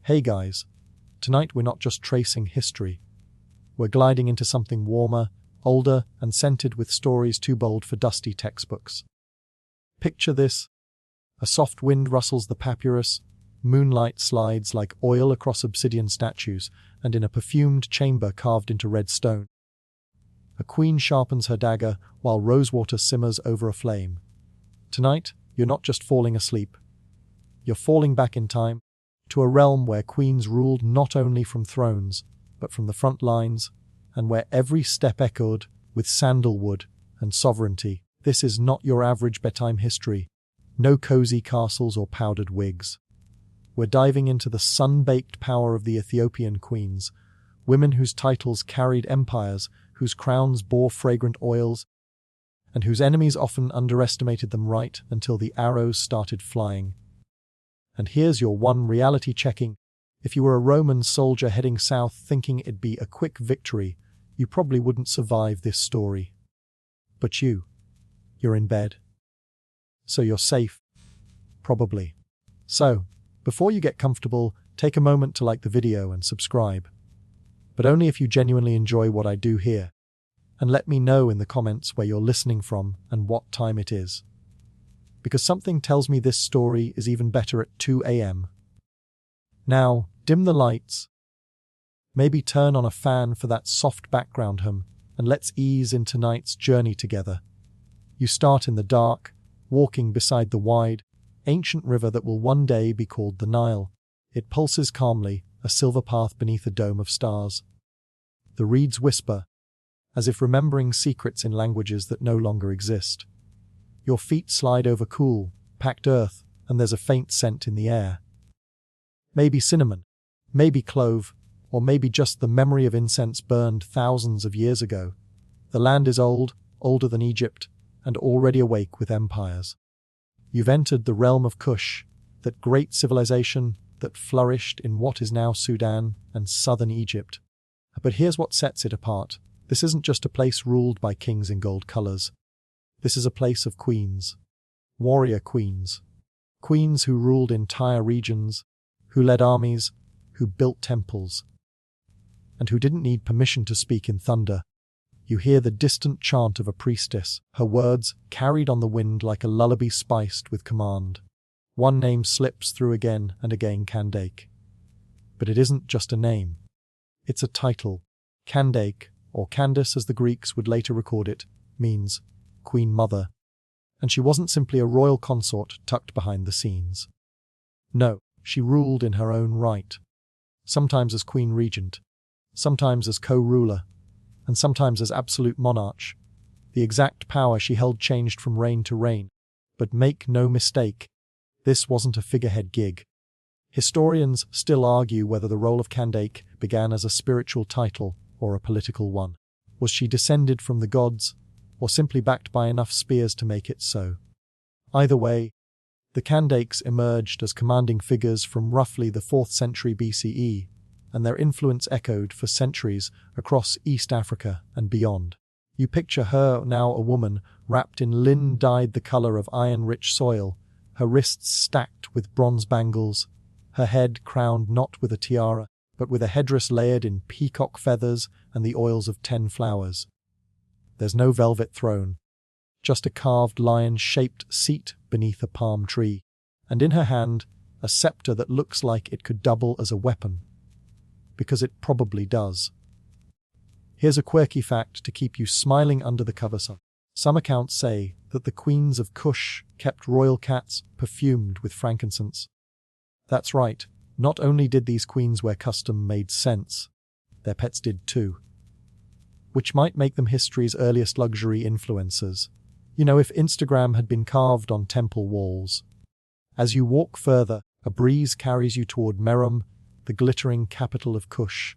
Hey guys, tonight we're not just tracing history. We're gliding into something warmer, older, and scented with stories too bold for dusty textbooks. Picture this. A soft wind rustles the papyrus, moonlight slides like oil across obsidian statues, and in a perfumed chamber carved into red stone, a queen sharpens her dagger while rosewater simmers over a flame. Tonight, you're not just falling asleep. You're falling back in time to a realm where queens ruled not only from thrones, but from the front lines, and where every step echoed with sandalwood and sovereignty. This is not your average bedtime history. No cozy castles or powdered wigs. We're diving into the sun-baked power of the Ethiopian queens, women whose titles carried empires, whose crowns bore fragrant oils, and whose enemies often underestimated them right until the arrows started flying. And here's your one reality checking. If you were a Roman soldier heading south thinking it'd be a quick victory, you probably wouldn't survive this story. But you're in bed. So you're safe. Probably. So, before you get comfortable, take a moment to like the video and subscribe. But only if you genuinely enjoy what I do here. And let me know in the comments where you're listening from and what time it is. Because something tells me this story is even better at 2 a.m. Now, dim the lights. Maybe turn on a fan for that soft background hum, and let's ease into tonight's journey together. You start in the dark, walking beside the wide, ancient river that will one day be called the Nile. It pulses calmly, a silver path beneath a dome of stars. The reeds whisper, as if remembering secrets in languages that no longer exist. Your feet slide over cool, packed earth, and there's a faint scent in the air. Maybe cinnamon, maybe clove, or maybe just the memory of incense burned thousands of years ago. The land is old, older than Egypt, and already awake with empires. You've entered the realm of Kush, that great civilization that flourished in what is now Sudan and southern Egypt. But here's what sets it apart. This isn't just a place ruled by kings in gold colors. This is a place of queens. Warrior queens. Queens who ruled entire regions, who led armies, who built temples, and who didn't need permission to speak in thunder. You hear the distant chant of a priestess, her words carried on the wind like a lullaby spiced with command. One name slips through again and again, Candake. But it isn't just a name. It's a title. Candake, or Candace as the Greeks would later record it, means Queen Mother. And she wasn't simply a royal consort tucked behind the scenes. No, she ruled in her own right. Sometimes as Queen Regent, sometimes as co-ruler, and sometimes as absolute monarch. The exact power she held changed from reign to reign. But make no mistake, this wasn't a figurehead gig. Historians still argue whether the role of Candake began as a spiritual title or a political one. Was she descended from the gods, or simply backed by enough spears to make it so? Either way, the Candakes emerged as commanding figures from roughly the 4th century BCE, and their influence echoed for centuries across East Africa and beyond. You picture her now a woman wrapped in linen dyed the color of iron-rich soil, her wrists stacked with bronze bangles, her head crowned not with a tiara, but with a headdress layered in peacock feathers and the oils of 10 flowers. There's no velvet throne, just a carved lion-shaped seat beneath a palm tree, and in her hand, a scepter that looks like it could double as a weapon. Because it probably does. Here's a quirky fact to keep you smiling under the covers. Some accounts say that the queens of Kush kept royal cats perfumed with frankincense. That's right, not only did these queens wear custom-made scents, their pets did too. Which might make them history's earliest luxury influencers. You know, if Instagram had been carved on temple walls. As you walk further, a breeze carries you toward Merom, the glittering capital of Kush.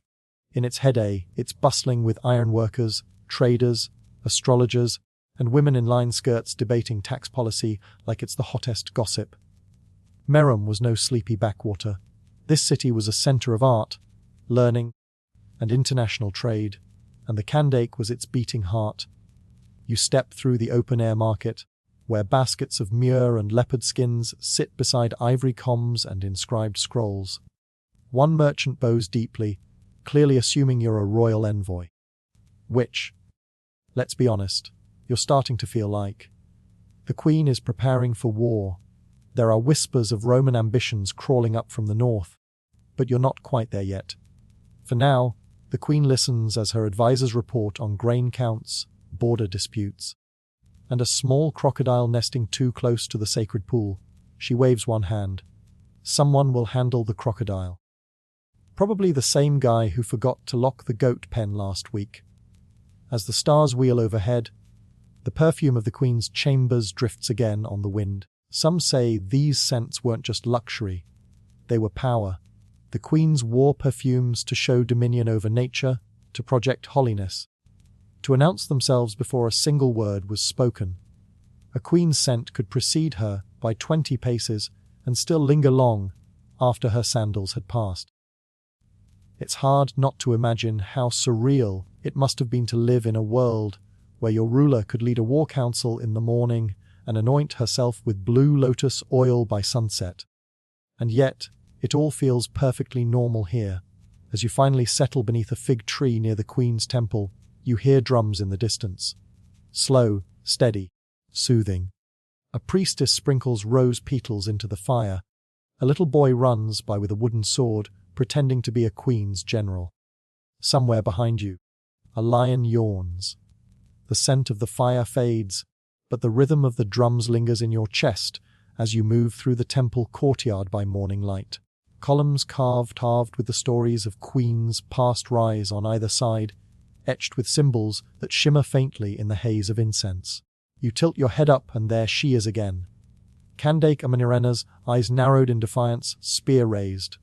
In its head, it's bustling with ironworkers, traders, astrologers, and women in line skirts debating tax policy like it's the hottest gossip. Merom was no sleepy backwater. This city was a center of art, learning, and international trade, and the Candake was its beating heart. You step through the open-air market, where baskets of myrrh and leopard skins sit beside ivory combs and inscribed scrolls. One merchant bows deeply, clearly assuming you're a royal envoy. Which, let's be honest, you're starting to feel like. The Queen is preparing for war. There are whispers of Roman ambitions crawling up from the north, but you're not quite there yet. For now, the Queen listens as her advisors report on grain counts, border disputes, and a small crocodile nesting too close to the sacred pool. She waves one hand. Someone will handle the crocodile. Probably the same guy who forgot to lock the goat pen last week. As the stars wheel overhead, the perfume of the Queen's chambers drifts again on the wind. Some say these scents weren't just luxury, they were power. The Queen's wore perfumes to show dominion over nature, to project holiness, to announce themselves before a single word was spoken. A Queen's scent could precede her by 20 paces and still linger long after her sandals had passed. It's hard not to imagine how surreal it must have been to live in a world where your ruler could lead a war council in the morning and anoint herself with blue lotus oil by sunset. And yet, it all feels perfectly normal here. As you finally settle beneath a fig tree near the Queen's temple, you hear drums in the distance. Slow, steady, soothing. A priestess sprinkles rose petals into the fire. A little boy runs by with a wooden sword, pretending to be a Queen's general. Somewhere behind you, a lion yawns. The scent of the fire fades, but the rhythm of the drums lingers in your chest as you move through the temple courtyard by morning light. Columns carved with the stories of queens past rise on either side, etched with symbols that shimmer faintly in the haze of incense. You tilt your head up and there she is again. Candake Amanirena's eyes narrowed in defiance, spear raised.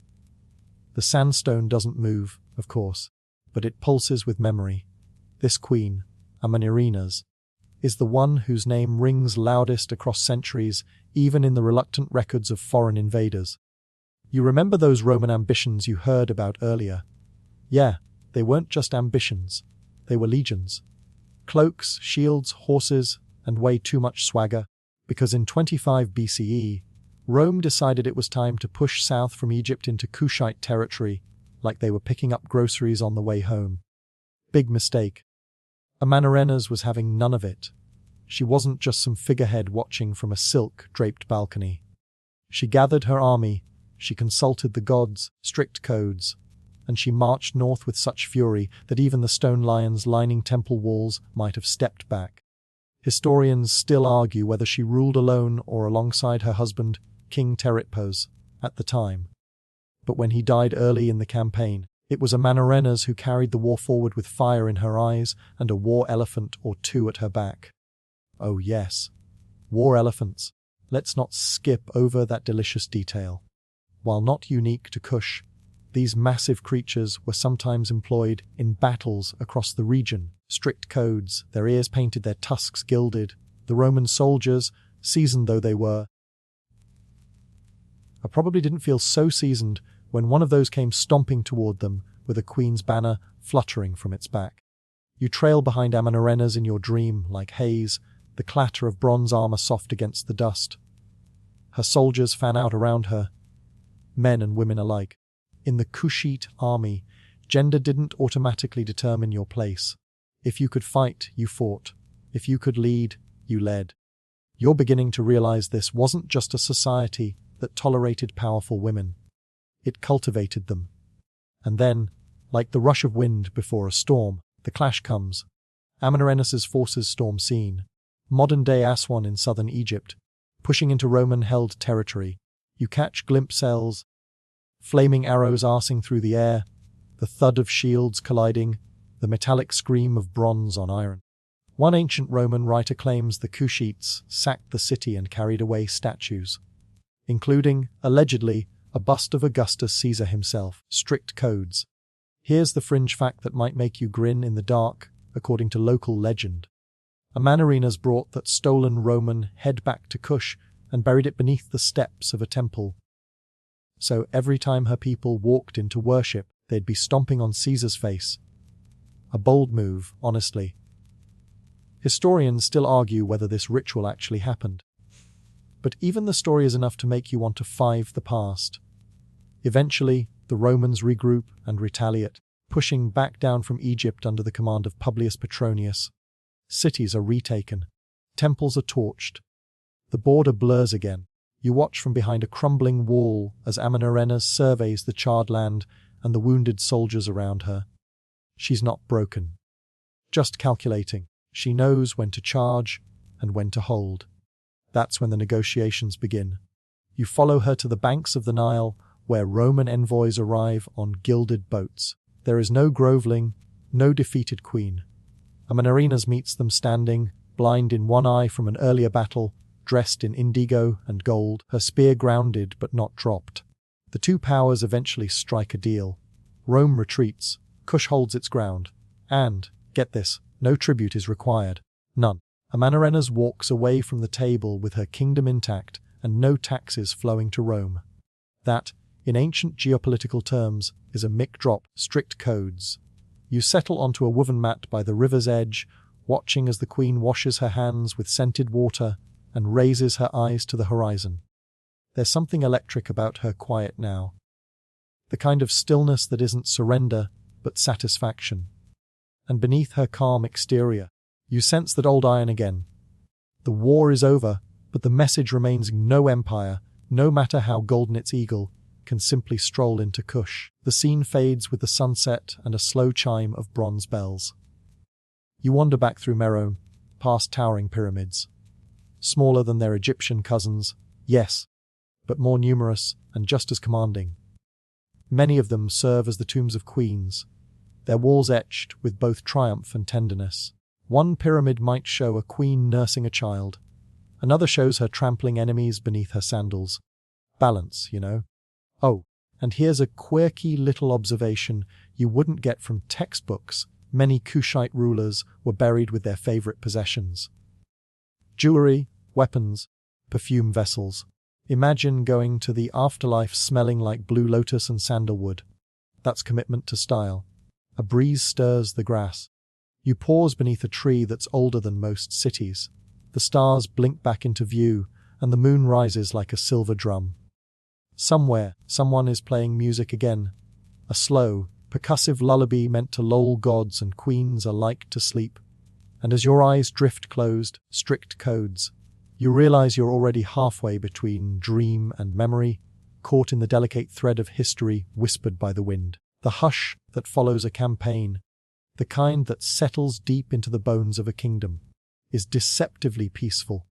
The sandstone doesn't move, of course, but it pulses with memory. This queen, Amanirena's, is the one whose name rings loudest across centuries, even in the reluctant records of foreign invaders. You remember those Roman ambitions you heard about earlier? Yeah, they weren't just ambitions, they were legions. Cloaks, shields, horses, and way too much swagger, because in 25 BCE, Rome decided it was time to push south from Egypt into Kushite territory, like they were picking up groceries on the way home. Big mistake. Amanirena's was having none of it. She wasn't just some figurehead watching from a silk-draped balcony. She gathered her army, she consulted the gods' strict codes, and she marched north with such fury that even the stone lions lining temple walls might have stepped back. Historians still argue whether she ruled alone or alongside her husband, King Teritpos, at the time. But when he died early in the campaign, it was Amanirena's who carried the war forward with fire in her eyes and a war elephant or two at her back. Oh yes, war elephants. Let's not skip over that delicious detail. While not unique to Kush, these massive creatures were sometimes employed in battles across the region. Strict codes, their ears painted, their tusks gilded. The Roman soldiers, seasoned though they were, probably didn't feel so seasoned when one of those came stomping toward them with a queen's banner fluttering from its back. You trail behind Amanirena's in your dream like haze, the clatter of bronze armor soft against the dust. Her soldiers fan out around her, men and women alike. In the Kushite army, gender didn't automatically determine your place. If you could fight, you fought. If you could lead, you led. You're beginning to realize this wasn't just a society that tolerated powerful women. It cultivated them. And then, like the rush of wind before a storm, the clash comes. Amanirena's forces storm scene. Modern-day Aswan in southern Egypt, pushing into Roman-held territory. You catch glimpses, flaming arrows arsing through the air, the thud of shields colliding, the metallic scream of bronze on iron. One ancient Roman writer claims the Kushites sacked the city and carried away statues, including, allegedly, a bust of Augustus Caesar himself. Strict codes. Here's the fringe fact that might make you grin in the dark, according to local legend. Amanirena's brought that stolen Roman head back to Kush and buried it beneath the steps of a temple. So every time her people walked into worship, they'd be stomping on Caesar's face. A bold move, honestly. Historians still argue whether this ritual actually happened. But even the story is enough to make you want to five the past. Eventually, The Romans regroup and retaliate, pushing back down from Egypt under the command of Publius Petronius. Cities are retaken. Temples are torched. The border blurs again. You watch from behind a crumbling wall as Amanirenas surveys the charred land and the wounded soldiers around her. She's not broken. Just calculating. She knows when to charge and when to hold. That's when the negotiations begin. You follow her to the banks of the Nile, where Roman envoys arrive on gilded boats. There is no groveling, no defeated queen. Amanirenas meets them standing, blind in one eye from an earlier battle, dressed in indigo and gold, her spear grounded but not dropped. The two powers eventually strike a deal. Rome retreats, Kush holds its ground, and, get this, no tribute is required. None. Amanirenas walks away from the table with her kingdom intact and no taxes flowing to Rome. That, in ancient geopolitical terms, is a mic drop, strict codes. You settle onto a woven mat by the river's edge, watching as the queen washes her hands with scented water and raises her eyes to the horizon. There's something electric about her quiet now. The kind of stillness that isn't surrender, but satisfaction. And beneath her calm exterior, you sense that old iron again. The war is over, but the message remains: no empire, no matter how golden its eagle, can simply stroll into Kush. The scene fades with the sunset and a slow chime of bronze bells. You wander back through Meroe, past towering pyramids. Smaller than their Egyptian cousins, yes, but more numerous and just as commanding. Many of them serve as the tombs of queens, their walls etched with both triumph and tenderness. One pyramid might show a queen nursing a child. Another shows her trampling enemies beneath her sandals. Balance, you know. Oh, and here's a quirky little observation you wouldn't get from textbooks. Many Kushite rulers were buried with their favorite possessions. Jewelry, weapons, perfume vessels. Imagine going to the afterlife smelling like blue lotus and sandalwood. That's commitment to style. A breeze stirs the grass. You pause beneath a tree that's older than most cities. The stars blink back into view, and the moon rises like a silver drum. Somewhere, someone is playing music again. A slow, percussive lullaby meant to lull gods and queens alike to sleep. And as your eyes drift closed, strict codes, you realize you're already halfway between dream and memory, caught in the delicate thread of history whispered by the wind. The hush that follows a campaign, the kind that settles deep into the bones of a kingdom, is deceptively peaceful.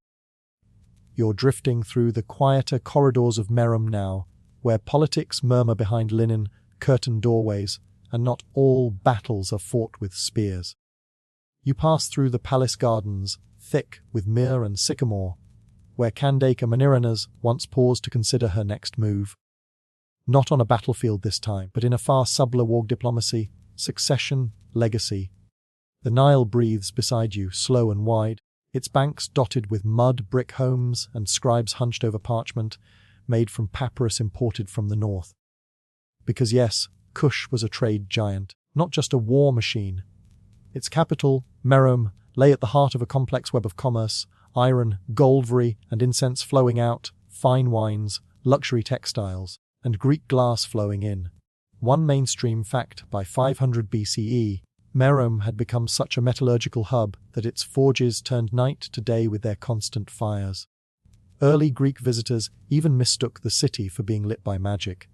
You're drifting through the quieter corridors of Meroe now, where politics murmur behind linen, curtained doorways, and not all battles are fought with spears. You pass through the palace gardens, thick with myrrh and sycamore, where Candake Amanirenas once paused to consider her next move. Not on a battlefield this time, but in a far subtler war diplomacy, succession, legacy. The Nile breathes beside you, slow and wide, its banks dotted with mud, brick homes, and scribes hunched over parchment, made from papyrus imported from the north. Because yes, Kush was a trade giant, not just a war machine. Its capital, Meroe, lay at the heart of a complex web of commerce, iron, goldvery, and incense flowing out, fine wines, luxury textiles, and Greek glass flowing in. One mainstream fact: by 500 BCE, Meroe had become such a metallurgical hub that its forges turned night to day with their constant fires. Early Greek visitors even mistook the city for being lit by magic.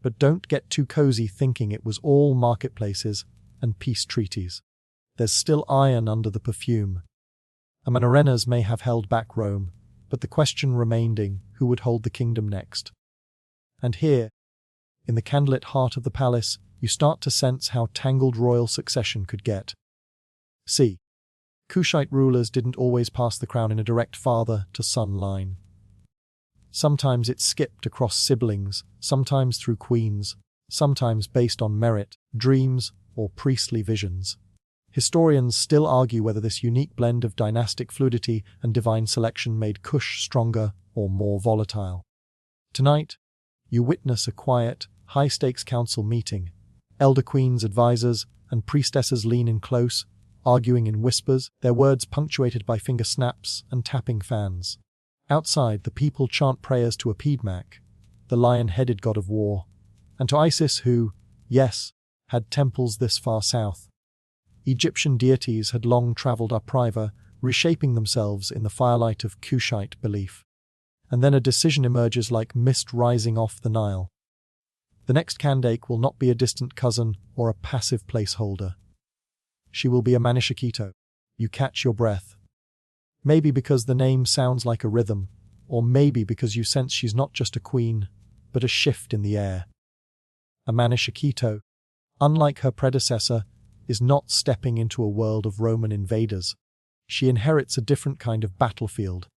But don't get too cozy thinking it was all marketplaces and peace treaties. There's still iron under the perfume. Amanirenas may have held back Rome, but the question remained: who would hold the kingdom next? And here, in the candlelit heart of the palace, you start to sense how tangled royal succession could get. See, Kushite rulers didn't always pass the crown in a direct father-to-son line. Sometimes it skipped across siblings, sometimes through queens, sometimes based on merit, dreams, or priestly visions. Historians still argue whether this unique blend of dynastic fluidity and divine selection made Kush stronger or more volatile. Tonight, you witness a quiet, high-stakes council meeting. Elder queens, advisors, and priestesses lean in close, arguing in whispers, their words punctuated by finger snaps and tapping fans. Outside, the people chant prayers to Epidmac, the lion-headed god of war. and to Isis who, yes, had temples this far south. Egyptian deities had long travelled upriver, reshaping themselves in the firelight of Kushite belief. And then a decision emerges like mist rising off the Nile. The next Kandake will not be a distant cousin or a passive placeholder. She will be a Manishakito. You catch your breath. Maybe because the name sounds like a rhythm, or maybe because you sense she's not just a queen, but a shift in the air. A Manishakito, unlike her predecessor, is not stepping into a world of Roman invaders. She inherits a different kind of battlefield,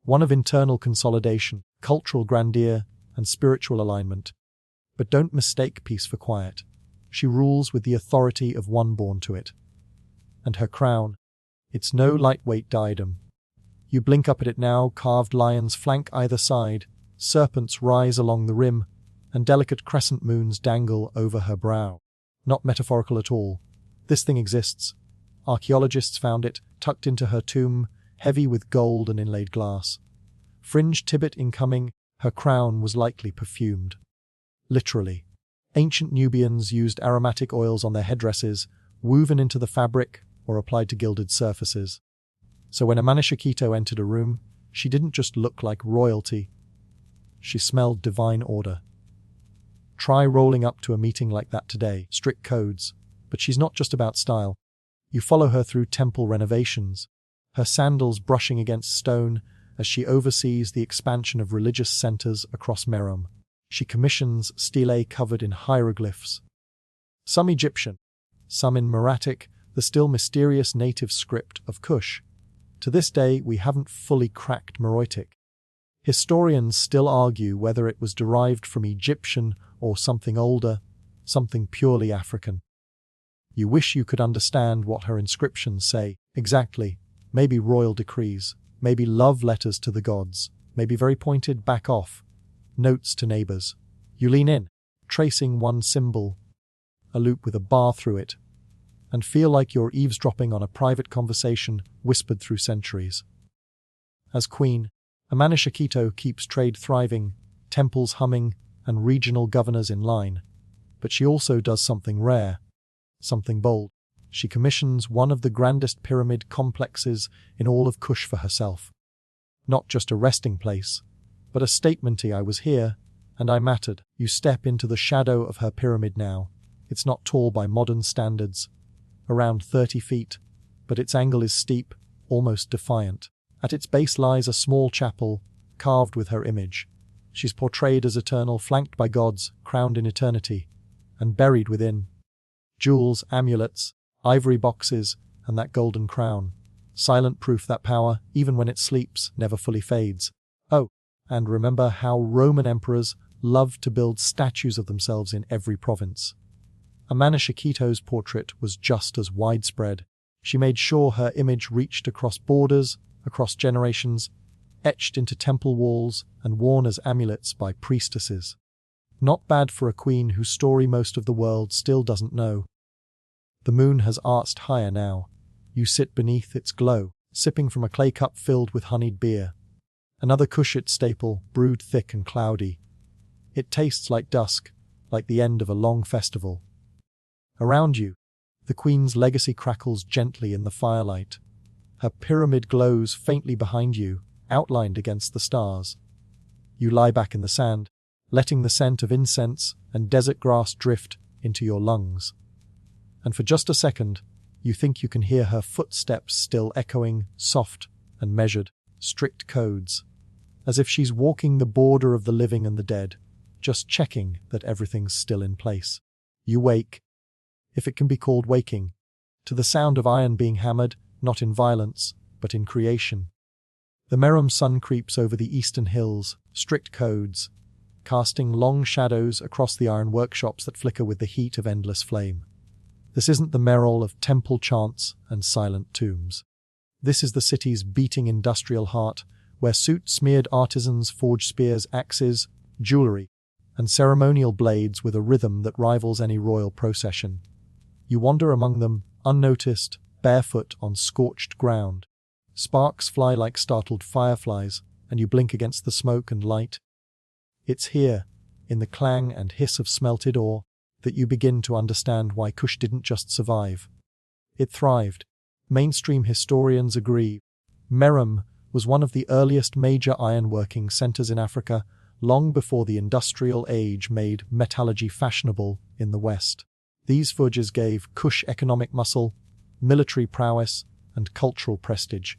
one of internal consolidation, cultural grandeur, and spiritual alignment. But don't mistake peace for quiet. She rules with the authority of one born to it. And her crown, it's no lightweight diadem. You blink up at it now, carved lions flank either side, serpents rise along the rim, and delicate crescent moons dangle over her brow. Not metaphorical at all. This thing exists. Archaeologists found it, tucked into her tomb, heavy with gold and inlaid glass. Fringe Tibet incoming, her crown was likely perfumed. Literally. Ancient Nubians used aromatic oils on their headdresses, woven into the fabric or applied to gilded surfaces. So when a Manishakito entered a room, she didn't just look like royalty. She smelled divine order. Try rolling up to a meeting like that today. Strict codes. But she's not just about style. You follow her through temple renovations, her sandals brushing against stone as she oversees the expansion of religious centers across Merom. She commissions stelae covered in hieroglyphs. Some Egyptian, some in Maratic, the still mysterious native script of Kush. To this day, we haven't fully cracked Meroitic. Historians still argue whether it was derived from Egyptian or something older, something purely African. You wish you could understand what her inscriptions say. Exactly. Maybe royal decrees, maybe love letters to the gods, maybe very pointed back off, notes to neighbors. You lean in, tracing one symbol, a loop with a bar through it, and feel like you're eavesdropping on a private conversation whispered through centuries. As queen, a Manishakito keeps trade thriving, temples humming, and regional governors in line. But she also does something rare, something bold. She commissions one of the grandest pyramid complexes in all of Kush for herself. Not just a resting place, but a statementy: I was here, and I mattered. You step into the shadow of her pyramid now. It's not tall by modern standards, around 30 feet, but its angle is steep, almost defiant. At its base lies a small chapel, carved with her image. She's portrayed as eternal, flanked by gods, crowned in eternity, and buried within jewels, amulets, ivory boxes, and that golden crown. Silent proof that power, even when it sleeps, never fully fades. Oh, and remember how Roman emperors loved to build statues of themselves in every province. A Manishakito's portrait was just as widespread. She made sure her image reached across borders, across generations, etched into temple walls and worn as amulets by priestesses. Not bad for a queen whose story most of the world still doesn't know. The moon has arced higher now. You sit beneath its glow, sipping from a clay cup filled with honeyed beer. Another Kushite staple, brewed thick and cloudy. It tastes like dusk, like the end of a long festival. Around you, the queen's legacy crackles gently in the firelight. Her pyramid glows faintly behind you, outlined against the stars. You lie back in the sand, letting the scent of incense and desert grass drift into your lungs. And for just a second, you think you can hear her footsteps still echoing, soft and measured, strict codes, as if she's walking the border of the living and the dead, just checking that everything's still in place. You wake, if it can be called waking, to the sound of iron being hammered, not in violence, but in creation. The Merom sun creeps over the eastern hills, strict codes, casting long shadows across the iron workshops that flicker with the heat of endless flame. This isn't the Merol of temple chants and silent tombs. This is the city's beating industrial heart, where soot-smeared artisans forge spears, axes, jewelry, and ceremonial blades with a rhythm that rivals any royal procession. You wander among them, unnoticed, barefoot on scorched ground. Sparks fly like startled fireflies, and you blink against the smoke and light. It's here, in the clang and hiss of smelted ore, that you begin to understand why Kush didn't just survive. It thrived. Mainstream historians agree. Merom was one of the earliest major ironworking centers in Africa, long before the industrial age made metallurgy fashionable in the West. These forges gave Kush economic muscle, military prowess, and cultural prestige.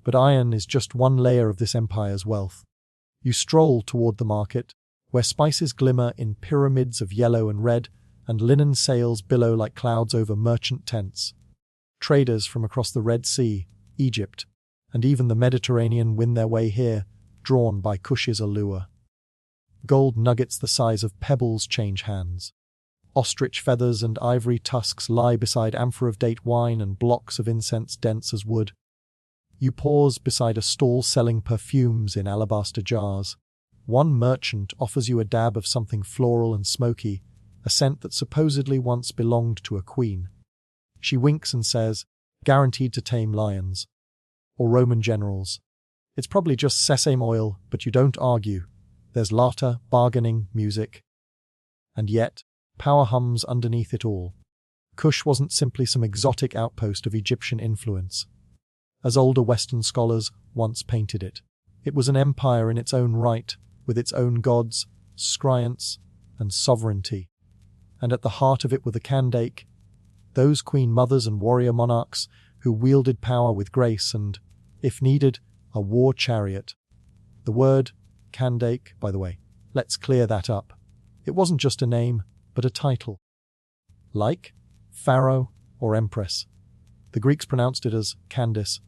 But iron is just one layer of this empire's wealth. You stroll toward the market, where spices glimmer in pyramids of yellow and red, and linen sails billow like clouds over merchant tents. Traders from across the Red Sea, Egypt, and even the Mediterranean win their way here, drawn by Kush's allure. Gold nuggets the size of pebbles change hands. Ostrich feathers and ivory tusks lie beside amphora of date wine and blocks of incense dense as wood. You pause beside a stall selling perfumes in alabaster jars. One merchant offers you a dab of something floral and smoky, a scent that supposedly once belonged to a queen. She winks and says, "Guaranteed to tame lions." Or Roman generals. It's probably just sesame oil, but you don't argue. There's laughter, bargaining, music. And yet, power hums underneath it all. Kush wasn't simply some exotic outpost of Egyptian influence. As older Western scholars once painted it, it was an empire in its own right, with its own gods, science, and sovereignty. And at the heart of it were the Kandake, those queen mothers and warrior monarchs who wielded power with grace and, if needed, a war chariot. The word Kandake, by the way, let's clear that up. It wasn't just a name, but a title. Like pharaoh or empress. The Greeks pronounced it as Candace,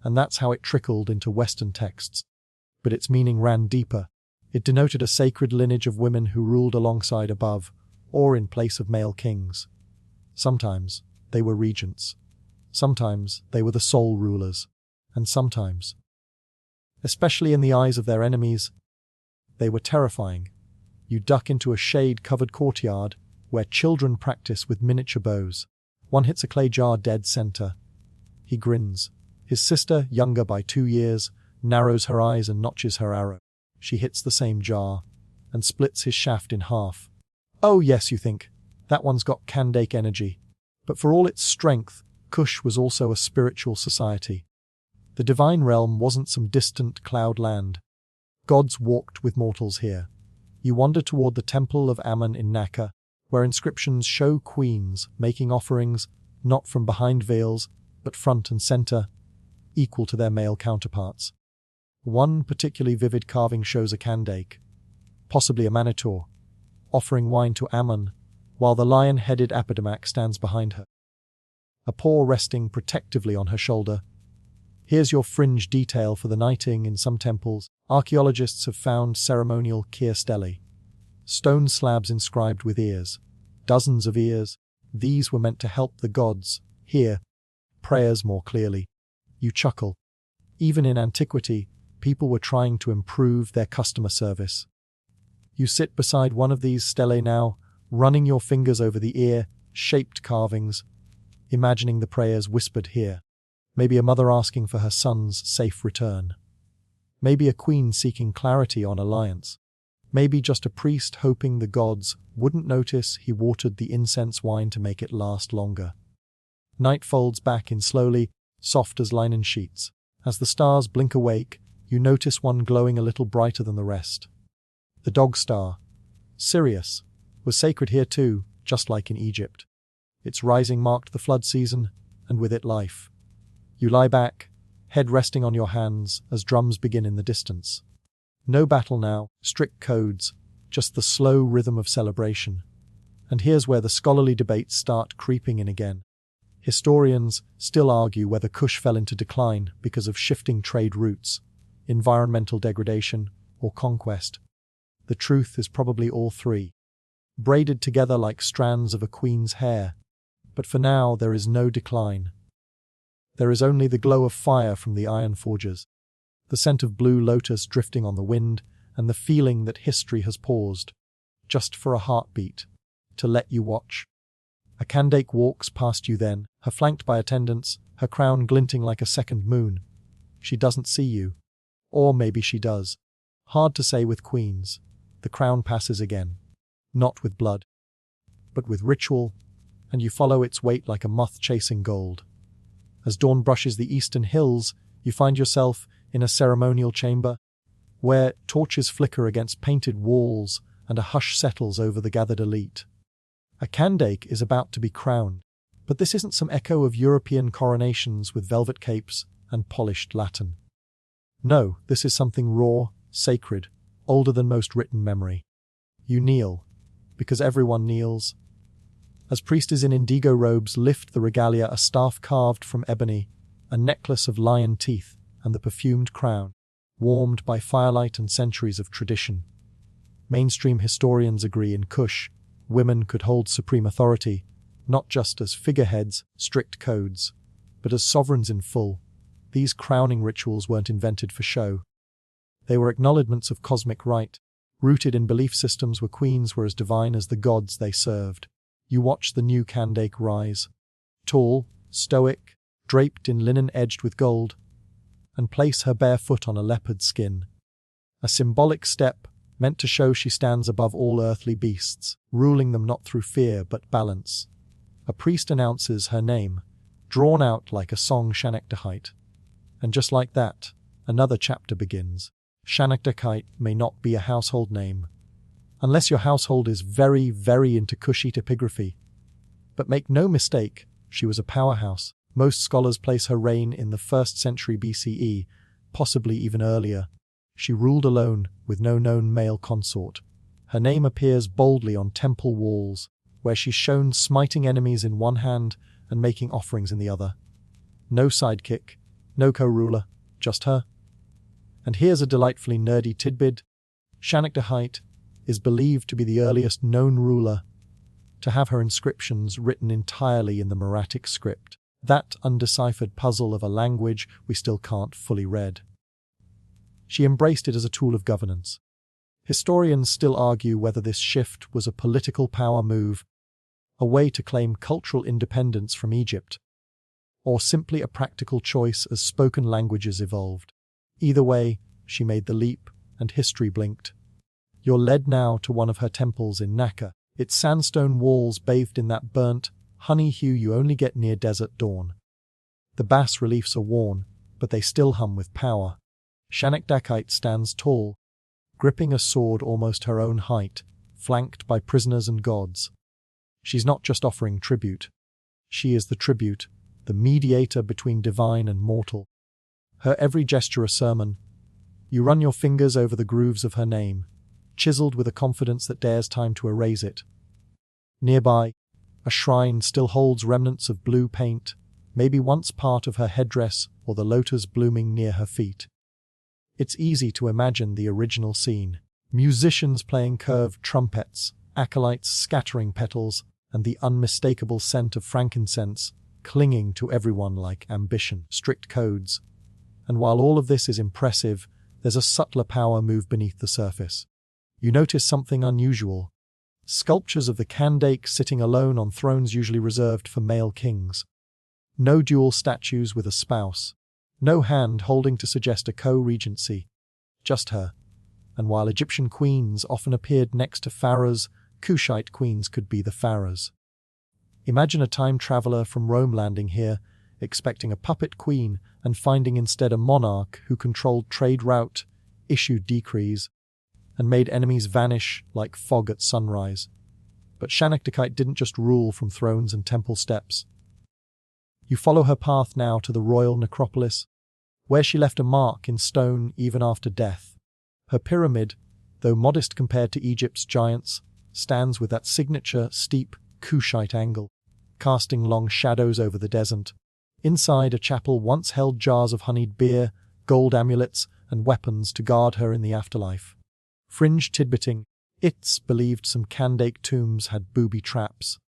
and that's how it trickled into Western texts. But its meaning ran deeper. It denoted a sacred lineage of women who ruled alongside above, or in place of male kings. Sometimes they were regents. Sometimes they were the sole rulers. And sometimes, especially in the eyes of their enemies, they were terrifying. You duck into a shade-covered courtyard where children practice with miniature bows. One hits a clay jar dead center. He grins. His sister, younger by 2 years, narrows her eyes and notches her arrow. She hits the same jar and splits his shaft in half. Oh yes, you think, that one's got Kandake energy. But for all its strength, Kush was also a spiritual society. The divine realm wasn't some distant cloud land. Gods walked with mortals here. You wander toward the Temple of Ammon in Naka, where inscriptions show queens making offerings, not from behind veils, but front and center, equal to their male counterparts. One particularly vivid carving shows a Kandake, possibly a Manitou, offering wine to Ammon, while the lion-headed Apidamak stands behind her, a paw resting protectively on her shoulder. Here's your fringe detail for the knighting in some temples. Archaeologists have found ceremonial kyr stelae, stone slabs inscribed with ears. Dozens of ears. These were meant to help the gods hear prayers more clearly. You chuckle. Even in antiquity, people were trying to improve their customer service. You sit beside one of these stelae now, running your fingers over the ear-shaped carvings, imagining the prayers whispered here. Maybe a mother asking for her son's safe return. Maybe a queen seeking clarity on alliance. Maybe just a priest hoping the gods wouldn't notice he watered the incense wine to make it last longer. Night folds back in slowly, soft as linen sheets. As the stars blink awake, you notice one glowing a little brighter than the rest. The dog star, Sirius, was sacred here too, just like in Egypt. Its rising marked the flood season, and with it life. You lie back, head resting on your hands as drums begin in the distance. No battle now, strict codes, just the slow rhythm of celebration. And here's where the scholarly debates start creeping in again. Historians still argue whether Kush fell into decline because of shifting trade routes, environmental degradation, or conquest. The truth is probably all three, braided together like strands of a queen's hair. But for now, there is no decline. There is only the glow of fire from the iron forges, the scent of blue lotus drifting on the wind, and the feeling that history has paused, just for a heartbeat, to let you watch. A Kandake walks past you then, her flanked by attendants, her crown glinting like a second moon. She doesn't see you. Or maybe she does. Hard to say with queens. the crown passes again. Not with blood, but with ritual, and you follow its weight like a moth chasing gold. As dawn brushes the eastern hills, you find yourself in a ceremonial chamber, where torches flicker against painted walls and a hush settles over the gathered elite. A Kandake is about to be crowned, but this isn't some echo of European coronations with velvet capes and polished Latin. No, this is something raw, sacred, older than most written memory. You kneel, because everyone kneels. As priestesses in indigo robes lift the regalia, a staff carved from ebony, a necklace of lion teeth, and the perfumed crown, warmed by firelight and centuries of tradition. Mainstream historians agree in Kush, women could hold supreme authority, not just as figureheads, strict codes, but as sovereigns in full. These crowning rituals weren't invented for show. They were acknowledgments of cosmic right, rooted in belief systems where queens were as divine as the gods they served. You watch the new Kandake rise, tall, stoic, draped in linen edged with gold, and place her bare foot on a leopard skin. A symbolic step meant to show she stands above all earthly beasts, ruling them not through fear but balance. A priest announces her name, drawn out like a song Shanekdahite. And just like that, another chapter begins. Shanekdahite may not be a household name, unless your household is very, very into Kushite epigraphy. But make no mistake, she was a powerhouse. Most scholars place her reign in the 1st century BCE, possibly even earlier. She ruled alone, with no known male consort. Her name appears boldly on temple walls, where she's shown smiting enemies in one hand and making offerings in the other. No sidekick, no co-ruler, just her. And here's a delightfully nerdy tidbit. Shanekdahite is believed to be the earliest known ruler to have her inscriptions written entirely in the Maratic script, that undeciphered puzzle of a language we still can't fully read. She embraced it as a tool of governance. Historians still argue whether this shift was a political power move, a way to claim cultural independence from Egypt, or simply a practical choice as spoken languages evolved. Either way, she made the leap, and history blinked. You're led now to one of her temples in Naka, its sandstone walls bathed in that burnt, honey hue you only get near desert dawn. The bas-reliefs are worn, but they still hum with power. Shanekdahite stands tall, gripping a sword almost her own height, flanked by prisoners and gods. She's not just offering tribute. She is the tribute, the mediator between divine and mortal. Her every gesture a sermon. You run your fingers over the grooves of her name, chiseled with a confidence that dares time to erase it. Nearby, a shrine still holds remnants of blue paint, maybe once part of her headdress or the lotus blooming near her feet. It's easy to imagine the original scene. Musicians playing curved trumpets, acolytes scattering petals, and the unmistakable scent of frankincense clinging to everyone like ambition, strict codes. And while all of this is impressive, there's a subtler power move beneath the surface. You notice something unusual. Sculptures of the Kandake sitting alone on thrones usually reserved for male kings. No dual statues with a spouse. No hand holding to suggest a co-regency. Just her. And while Egyptian queens often appeared next to pharaohs, Kushite queens could be the pharaohs. Imagine a time traveler from Rome landing here, expecting a puppet queen and finding instead a monarch who controlled trade route, issued decrees, and made enemies vanish like fog at sunrise. But Shanekdahite didn't just rule from thrones and temple steps. You follow her path now to the royal necropolis, where she left a mark in stone even after death. Her pyramid, though modest compared to Egypt's giants, stands with that signature steep Kushite angle, casting long shadows over the desert. Inside, a chapel once held jars of honeyed beer, gold amulets, and weapons to guard her in the afterlife. Fringe tidbitting, it's believed some Kandake tombs had booby traps.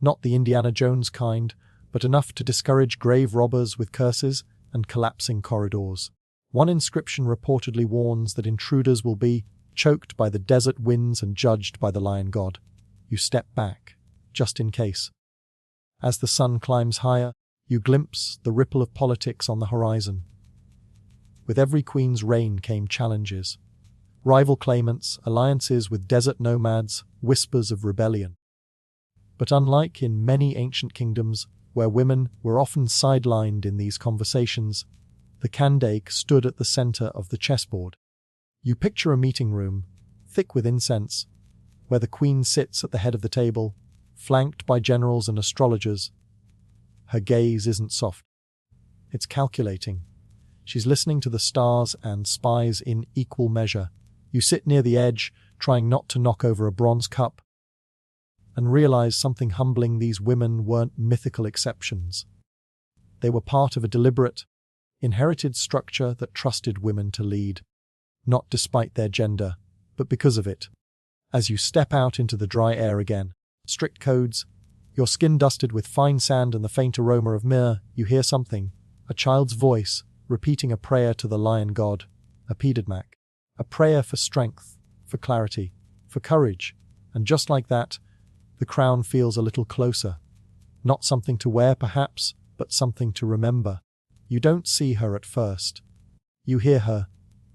Not the Indiana Jones kind, but enough to discourage grave robbers with curses and collapsing corridors. One inscription reportedly warns that intruders will be choked by the desert winds and judged by the lion god. You step back, just in case. As the sun climbs higher, you glimpse the ripple of politics on the horizon. With every queen's reign came challenges. rival claimants, alliances with desert nomads, whispers of rebellion. But unlike in many ancient kingdoms, where women were often sidelined in these conversations, the Kandake stood at the center of the chessboard. You picture a meeting room, thick with incense, where the queen sits at the head of the table, flanked by generals and astrologers. Her gaze isn't soft. It's calculating. She's listening to the stars and spies in equal measure. You sit near the edge, trying not to knock over a bronze cup, and realize something humbling: these women weren't mythical exceptions. They were part of a deliberate, inherited structure that trusted women to lead, not despite their gender, but because of it. As you step out into the dry air again, strict codes, your skin dusted with fine sand and the faint aroma of myrrh, you hear something, a child's voice, repeating a prayer to the lion god, a Pedidmak, a prayer for strength, for clarity, for courage, and just like that, the crown feels a little closer. Not something to wear, perhaps, but something to remember. You don't see her at first. You hear her,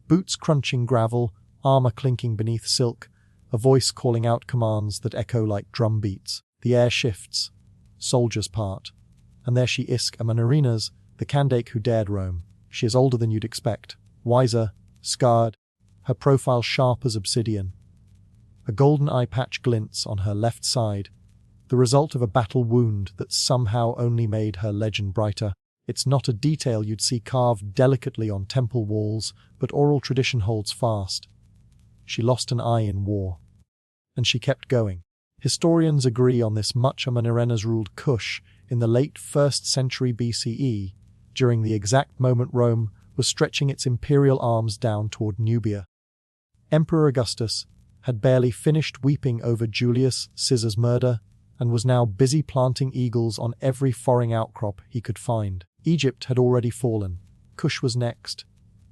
boots crunching gravel, armor clinking beneath silk, a voice calling out commands that echo like drum beats. The air shifts, soldiers part, and there she is, Amanarina's, the Kandake who dared roam. She is older than you'd expect, wiser, scarred, her profile sharp as obsidian. A golden eye patch glints on her left side, the result of a battle wound that somehow only made her legend brighter. It's not a detail you'd see carved delicately on temple walls, but oral tradition holds fast. She lost an eye in war. And she kept going. Historians agree on this much. Amanirenas ruled Kush in the late 1st century BCE, during the exact moment Rome was stretching its imperial arms down toward Nubia. Emperor Augustus had barely finished weeping over Julius Caesar's murder and was now busy planting eagles on every foreign outcrop he could find. Egypt had already fallen. Kush was next.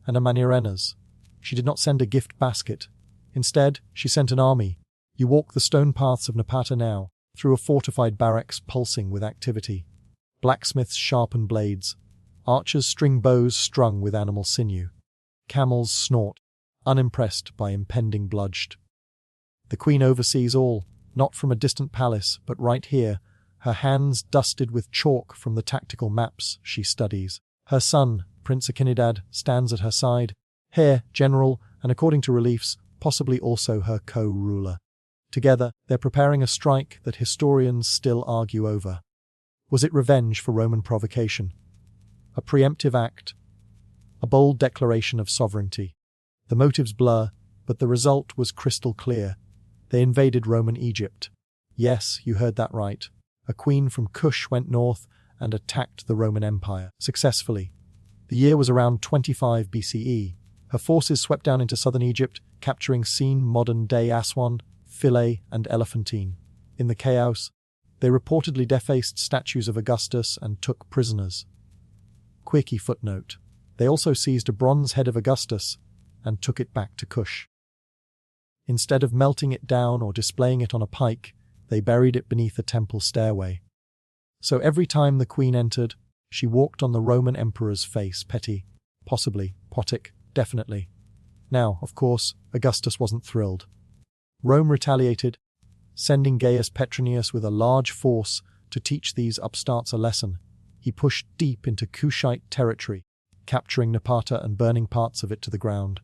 And Amanirenas. She did not send a gift basket. Instead, she sent an army. You walk the stone paths of Napata now, through a fortified barracks pulsing with activity. Blacksmiths sharpen blades. Archers string bows strung with animal sinew. Camels snort, unimpressed by impending bloodshed. The queen oversees all, not from a distant palace, but right here, her hands dusted with chalk from the tactical maps she studies. Her son, Prince Akinidad, stands at her side, heir, general, and according to reliefs, possibly also her co-ruler. Together, they're preparing a strike that historians still argue over. Was it revenge for Roman provocation? A preemptive act? A bold declaration of sovereignty? The motives blur, but the result was crystal clear. They invaded Roman Egypt. Yes, you heard that right. A queen from Kush went north and attacked the Roman Empire, successfully. The year was around 25 BCE. Her forces swept down into southern Egypt, capturing Sin, modern-day Aswan, Philae, and Elephantine. In the chaos, they reportedly defaced statues of Augustus and took prisoners. Quirky footnote: they also seized a bronze head of Augustus and took it back to Kush. Instead of melting it down or displaying it on a pike, they buried it beneath a temple stairway. So every time the queen entered, she walked on the Roman emperor's face, petty, possibly, potic, definitely. Now, of course, Augustus wasn't thrilled. Rome retaliated, sending Gaius Petronius with a large force to teach these upstarts a lesson. He pushed deep into Kushite territory, capturing Napata and burning parts of it to the ground.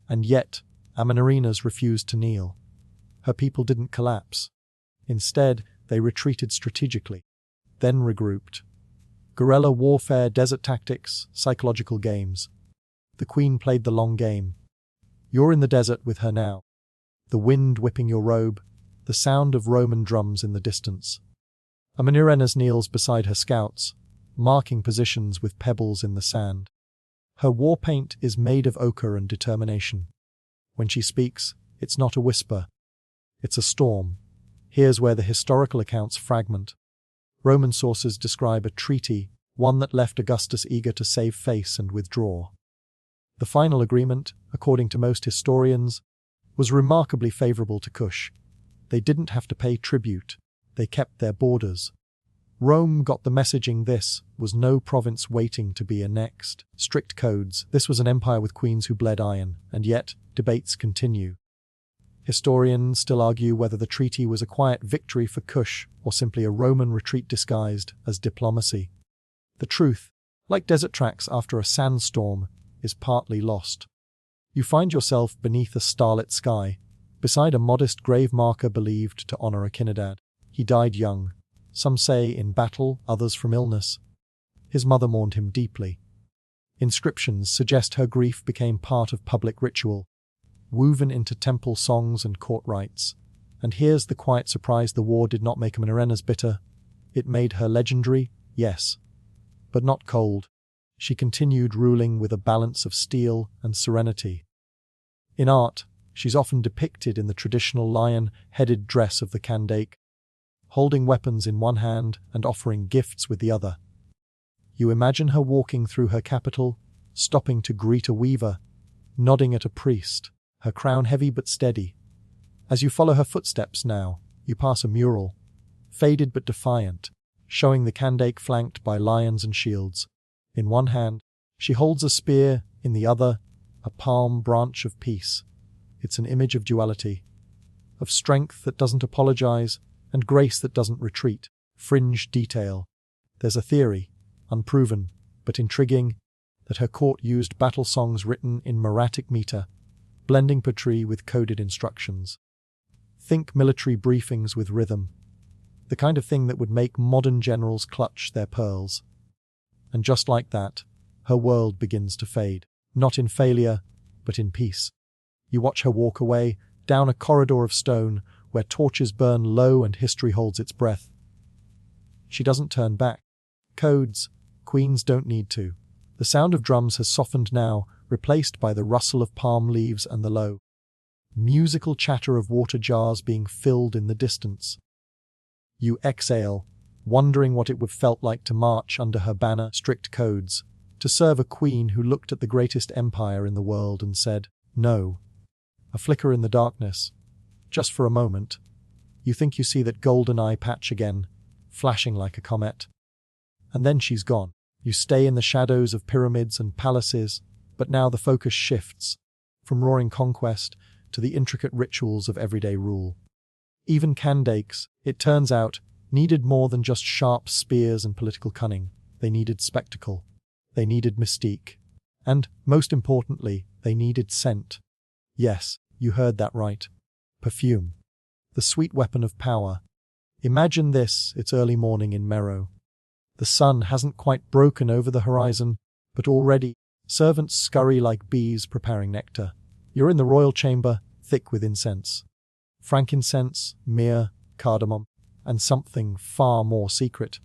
And yet, Amanarinas refused to kneel. Her people didn't collapse. Instead, they retreated strategically, then regrouped. Guerrilla warfare, desert tactics, psychological games. The queen played the long game. You're in the desert with her now. The wind whipping your robe, the sound of Roman drums in the distance. Amanirenas kneels beside her scouts, marking positions with pebbles in the sand. Her war paint is made of ochre and determination. When she speaks, it's not a whisper. It's a storm. Here's where the historical accounts fragment. Roman sources describe a treaty, one that left Augustus eager to save face and withdraw. The final agreement, according to most historians, was remarkably favorable to Kush. They didn't have to pay tribute. They kept their borders. Rome got the messaging. This was no province waiting to be annexed. Strict codes. This was an empire with queens who bled iron, and yet debates continue. Historians still argue whether the treaty was a quiet victory for Kush or simply a Roman retreat disguised as diplomacy. The truth, like desert tracks after a sandstorm, is partly lost. You find yourself beneath a starlit sky, beside a modest grave marker believed to honor Akinadad. He died young, some say in battle, others from illness. His mother mourned him deeply. Inscriptions suggest her grief became part of public ritual, woven into temple songs and court rites. And here's the quiet surprise: the war did not make Manarenas bitter. It made her legendary, yes, but not cold. She continued ruling with a balance of steel and serenity. In art, she's often depicted in the traditional lion-headed dress of the Kandake, holding weapons in one hand and offering gifts with the other. You imagine her walking through her capital, stopping to greet a weaver, nodding at a priest, her crown heavy but steady. As you follow her footsteps now, you pass a mural, faded but defiant, showing the Kandake flanked by lions and shields. In one hand, she holds a spear, in the other, a palm branch of peace. It's an image of duality, of strength that doesn't apologize and grace that doesn't retreat. Fringe detail. There's a theory, unproven but intriguing, that her court used battle songs written in Maratic meter, blending poetry with coded instructions. Think military briefings with rhythm, the kind of thing that would make modern generals clutch their pearls. And just like that, her world begins to fade, not in failure, but in peace. You watch her walk away, down a corridor of stone, where torches burn low and history holds its breath. She doesn't turn back. Codes, queens don't need to. The sound of drums has softened now, replaced by the rustle of palm leaves and the low, musical chatter of water jars being filled in the distance. You exhale, wondering what it would felt like to march under her banner. Strict codes, to serve a queen who looked at the greatest empire in the world and said, no. A flicker in the darkness. Just for a moment. You think you see that golden eye patch again, flashing like a comet. And then she's gone. You stay in the shadows of pyramids and palaces, but now the focus shifts, from roaring conquest to the intricate rituals of everyday rule. Even Kandakes, it turns out, needed more than just sharp spears and political cunning. They needed spectacle. They needed mystique. And, most importantly, they needed scent. Yes, you heard that right. Perfume. The sweet weapon of power. Imagine this, it's early morning in Meroe. The sun hasn't quite broken over the horizon, but already, servants scurry like bees preparing nectar. You're in the royal chamber, thick with incense. Frankincense, myrrh, cardamom, and something far more secret.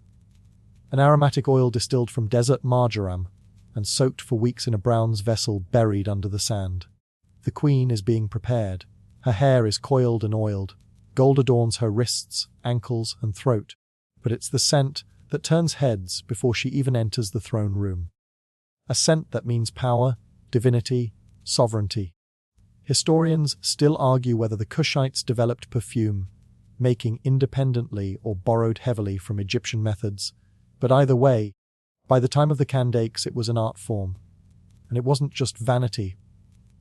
An aromatic oil distilled from desert marjoram and soaked for weeks in a bronze vessel buried under the sand. The queen is being prepared. Her hair is coiled and oiled. Gold adorns her wrists, ankles, and throat. But it's the scent that turns heads before she even enters the throne room. A scent that means power, divinity, sovereignty. Historians still argue whether the Kushites developed perfume, making independently or borrowed heavily from Egyptian methods. But either way, by the time of the Kandakes it was an art form. And it wasn't just vanity.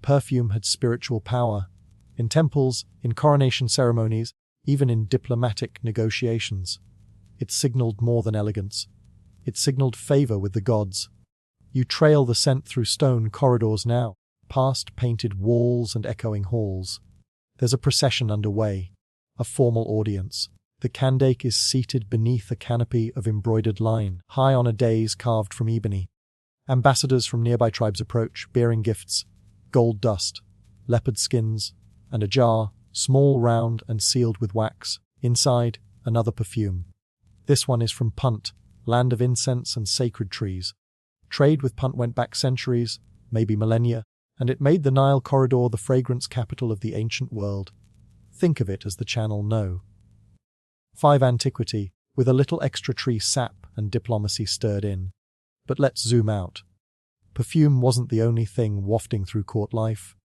Perfume had spiritual power. In temples, in coronation ceremonies, even in diplomatic negotiations. It signaled more than elegance. It signaled favor with the gods. You trail the scent through stone corridors now, past painted walls and echoing halls. There's a procession underway, a formal audience. The Kandake is seated beneath a canopy of embroidered line, high on a dais carved from ebony. Ambassadors from nearby tribes approach, bearing gifts, gold dust, leopard skins, and a jar, small, round, and sealed with wax. Inside, another perfume. This one is from Punt, land of incense and sacred trees. Trade with Punt went back centuries, maybe millennia, and it made the Nile corridor the fragrance capital of the ancient world. Think of it as the Channel No. 5 Antiquity, with a little extra tree sap and diplomacy stirred in. But let's zoom out. Perfume wasn't the only thing wafting through court life.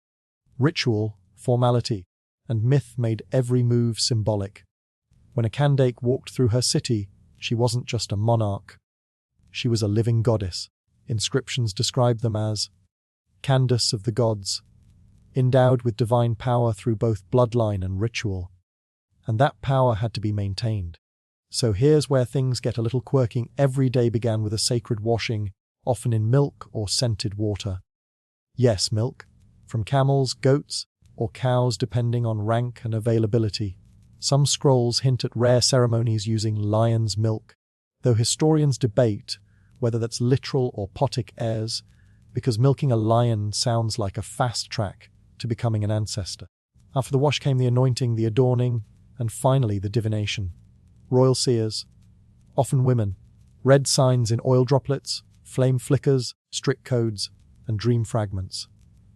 Ritual, formality, and myth made every move symbolic. When a Kandake walked through her city, She wasn't just a monarch. She was a living goddess. Inscriptions describe them as Candace of the gods, endowed with divine power through both bloodline and ritual. And that power had to be maintained. So here's where things get a little quirky. Every day began with a sacred washing, often in milk or scented water. Yes, milk, from camels, goats, or cows depending on rank and availability. Some scrolls hint at rare ceremonies using lion's milk, though historians debate whether that's literal or poetic airs, because milking a lion sounds like a fast track to becoming an ancestor. After the wash came the anointing, the adorning, and finally the divination. Royal seers, often women, read signs in oil droplets, flame flickers, strict codes, and dream fragments.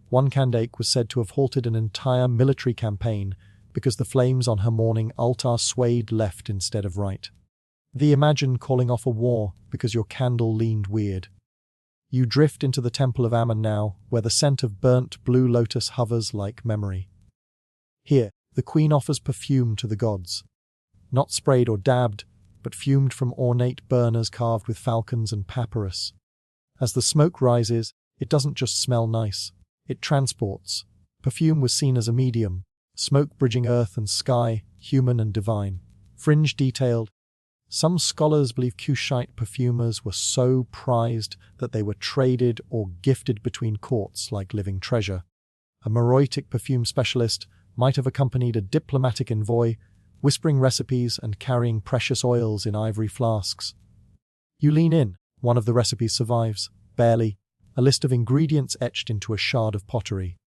One Candake was said to have halted an entire military campaign because the flames on her morning altar swayed left instead of right. Imagine calling off a war because your candle leaned weird. You drift into the temple of Ammon now, where the scent of burnt blue lotus hovers like memory. Here, the queen offers perfume to the gods. Not sprayed or dabbed, but fumed from ornate burners carved with falcons and papyrus. As the smoke rises, it doesn't just smell nice, it transports. Perfume was seen as a medium, smoke bridging earth and sky, human and divine. Fringe detailed. Some scholars believe Kushite perfumers were so prized that they were traded or gifted between courts like living treasure. A Meroitic perfume specialist might have accompanied a diplomatic envoy, whispering recipes and carrying precious oils in ivory flasks. You lean in, one of the recipes survives, barely, a list of ingredients etched into a shard of pottery.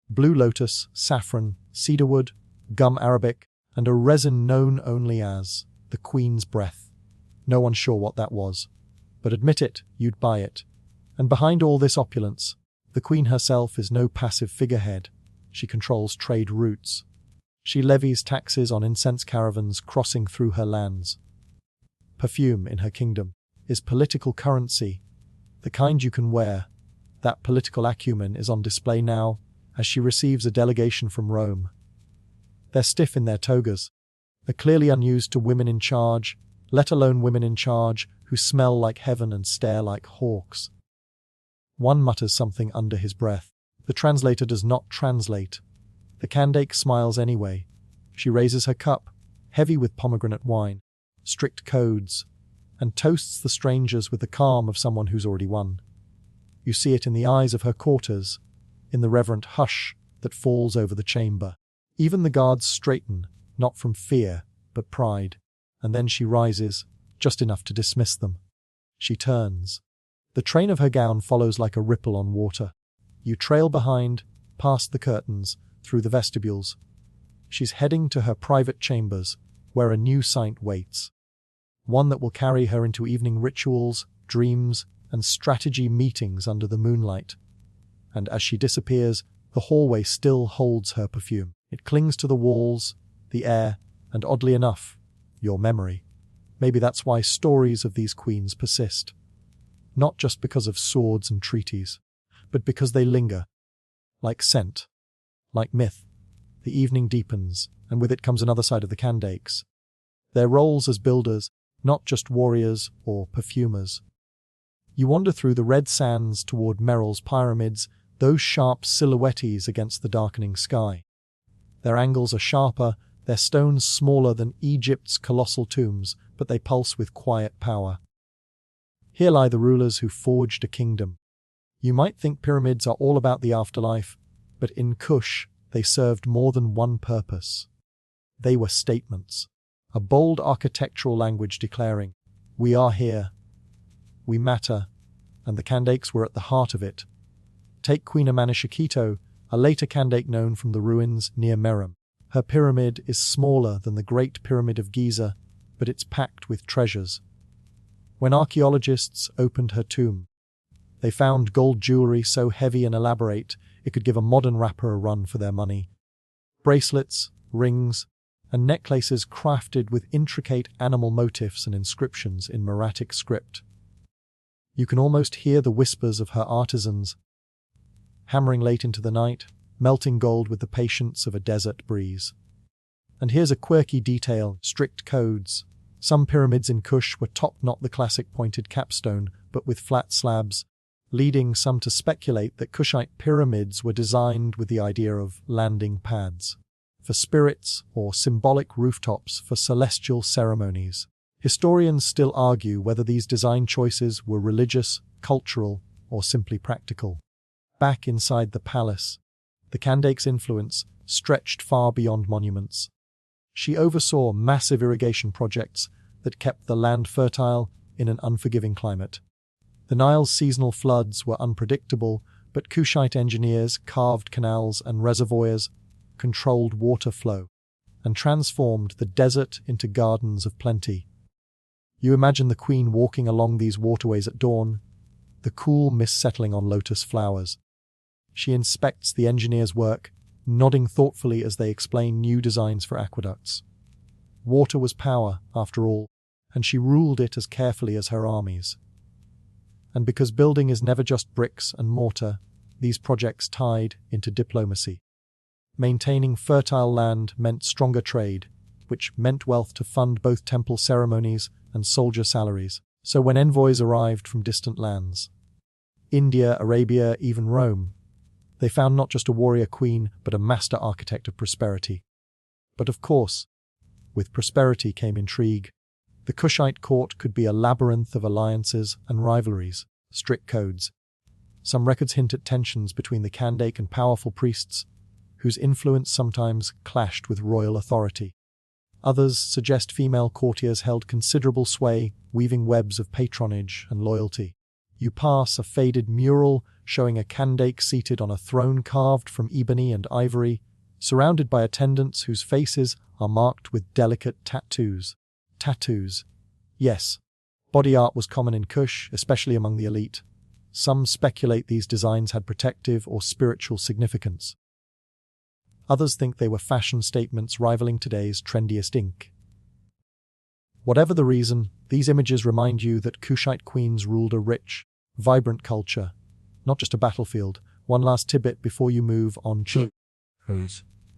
Blue lotus, saffron, cedarwood, gum arabic, and a resin known only as the Queen's breath. No one's sure what that was, but admit it, you'd buy it. And behind all this opulence, the Queen herself is no passive figurehead. She controls trade routes. She levies taxes on incense caravans crossing through her lands. Perfume in her kingdom is political currency, the kind you can wear. That political acumen is on display now as she receives a delegation from Rome. They're stiff in their togas. They're clearly unused to women in charge, let alone women in charge who smell like heaven and stare like hawks. One mutters something under his breath. The translator does not translate. The Candake smiles anyway. She raises her cup, heavy with pomegranate wine, strict codes, and toasts the strangers with the calm of someone who's already won. You see it in the eyes of her courtiers, in the reverent hush that falls over the chamber. Even the guards straighten, not from fear, but pride. And then she rises, just enough to dismiss them. She turns. The train of her gown follows like a ripple on water. You trail behind, past the curtains, through the vestibules. She's heading to her private chambers, where a new saint waits. One that will carry her into evening rituals, dreams, and strategy meetings under the moonlight. And as she disappears, the hallway still holds her perfume. It clings to the walls, the air, and oddly enough, your memory. Maybe that's why stories of these queens persist. Not just because of swords and treaties, but because they linger. Like scent, like myth. The evening deepens, and with it comes another side of the Candakes. Their roles as builders, not just warriors or perfumers. You wander through the red sands toward Meryl's pyramids, those sharp silhouettes against the darkening sky. Their angles are sharper, their stones smaller than Egypt's colossal tombs, but they pulse with quiet power. Here lie the rulers who forged a kingdom. You might think pyramids are all about the afterlife, but in Kush, they served more than one purpose. They were statements, a bold architectural language declaring, "We are here. We matter," and the Candakes were at the heart of it. Take Queen Amanishakheto, a later Candake known from the ruins near Merom. Her pyramid is smaller than the Great Pyramid of Giza, but it's packed with treasures. When archaeologists opened her tomb, they found gold jewelry so heavy and elaborate it could give a modern rapper a run for their money. Bracelets, rings, and necklaces crafted with intricate animal motifs and inscriptions in Maratic script. You can almost hear the whispers of her artisans, hammering late into the night, melting gold with the patience of a desert breeze. And here's a quirky detail, strict codes. Some pyramids in Kush were topped not the classic pointed capstone, but with flat slabs, leading some to speculate that Kushite pyramids were designed with the idea of landing pads for spirits or symbolic rooftops for celestial ceremonies. Historians still argue whether these design choices were religious, cultural, or simply practical. Back inside the palace, the Kandake's influence stretched far beyond monuments. She oversaw massive irrigation projects that kept the land fertile in an unforgiving climate. The Nile's seasonal floods were unpredictable, but Kushite engineers carved canals and reservoirs, controlled water flow, and transformed the desert into gardens of plenty. You imagine the queen walking along these waterways at dawn, the cool mist settling on lotus flowers. She inspects the engineers' work, nodding thoughtfully as they explain new designs for aqueducts. Water was power, after all, and she ruled it as carefully as her armies. And because building is never just bricks and mortar, these projects tied into diplomacy. Maintaining fertile land meant stronger trade, which meant wealth to fund both temple ceremonies and soldier salaries. So when envoys arrived from distant lands, India, Arabia, even Rome, they found not just a warrior queen, but a master architect of prosperity. But of course, with prosperity came intrigue. The Kushite court could be a labyrinth of alliances and rivalries, strict codes. Some records hint at tensions between the Kandake and powerful priests, whose influence sometimes clashed with royal authority. Others suggest female courtiers held considerable sway, weaving webs of patronage and loyalty. You pass a faded mural showing a Kandake seated on a throne carved from ebony and ivory, surrounded by attendants whose faces are marked with delicate tattoos. Tattoos. Yes, body art was common in Kush, especially among the elite. Some speculate these designs had protective or spiritual significance. Others think they were fashion statements rivaling today's trendiest ink. Whatever the reason, these images remind you that Kushite queens ruled a rich, vibrant culture, not just a battlefield. One last tidbit before you move on to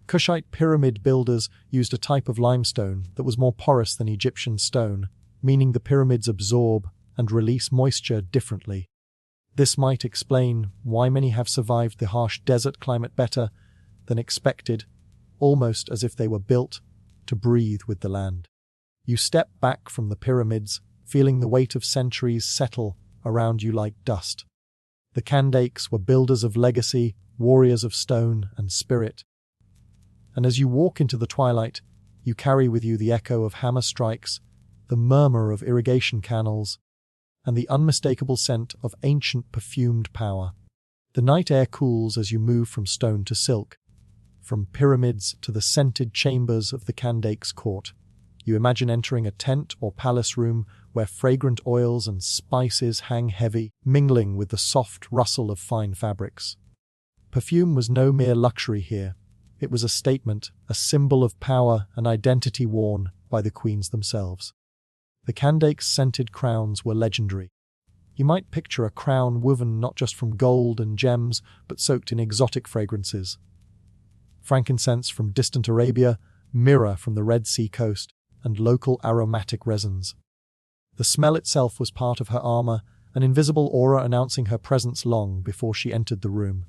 Kushite pyramid builders used a type of limestone that was more porous than Egyptian stone, meaning the pyramids absorb and release moisture differently. This might explain why many have survived the harsh desert climate better than expected, almost as if they were built to breathe with the land. You step back from the pyramids, feeling the weight of centuries settle around you like dust. The Kandakes were builders of legacy, warriors of stone and spirit. And as you walk into the twilight, you carry with you the echo of hammer strikes, the murmur of irrigation canals, and the unmistakable scent of ancient perfumed power. The night air cools as you move from stone to silk, from pyramids to the scented chambers of the Kandake's court. You imagine entering a tent or palace room where fragrant oils and spices hang heavy, mingling with the soft rustle of fine fabrics. Perfume was no mere luxury here. It was a statement, a symbol of power and identity worn by the queens themselves. The Kandake's scented crowns were legendary. You might picture a crown woven not just from gold and gems, but soaked in exotic fragrances. Frankincense from distant Arabia, myrrh from the Red Sea coast, and local aromatic resins. The smell itself was part of her armor, an invisible aura announcing her presence long before she entered the room.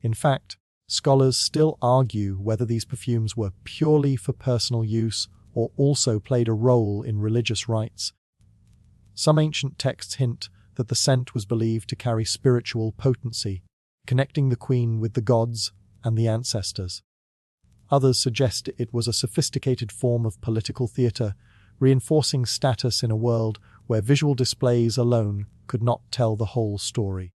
In fact, scholars still argue whether these perfumes were purely for personal use or also played a role in religious rites. Some ancient texts hint that the scent was believed to carry spiritual potency, connecting the queen with the gods and the ancestors. Others suggest it was a sophisticated form of political theatre, reinforcing status in a world where visual displays alone could not tell the whole story.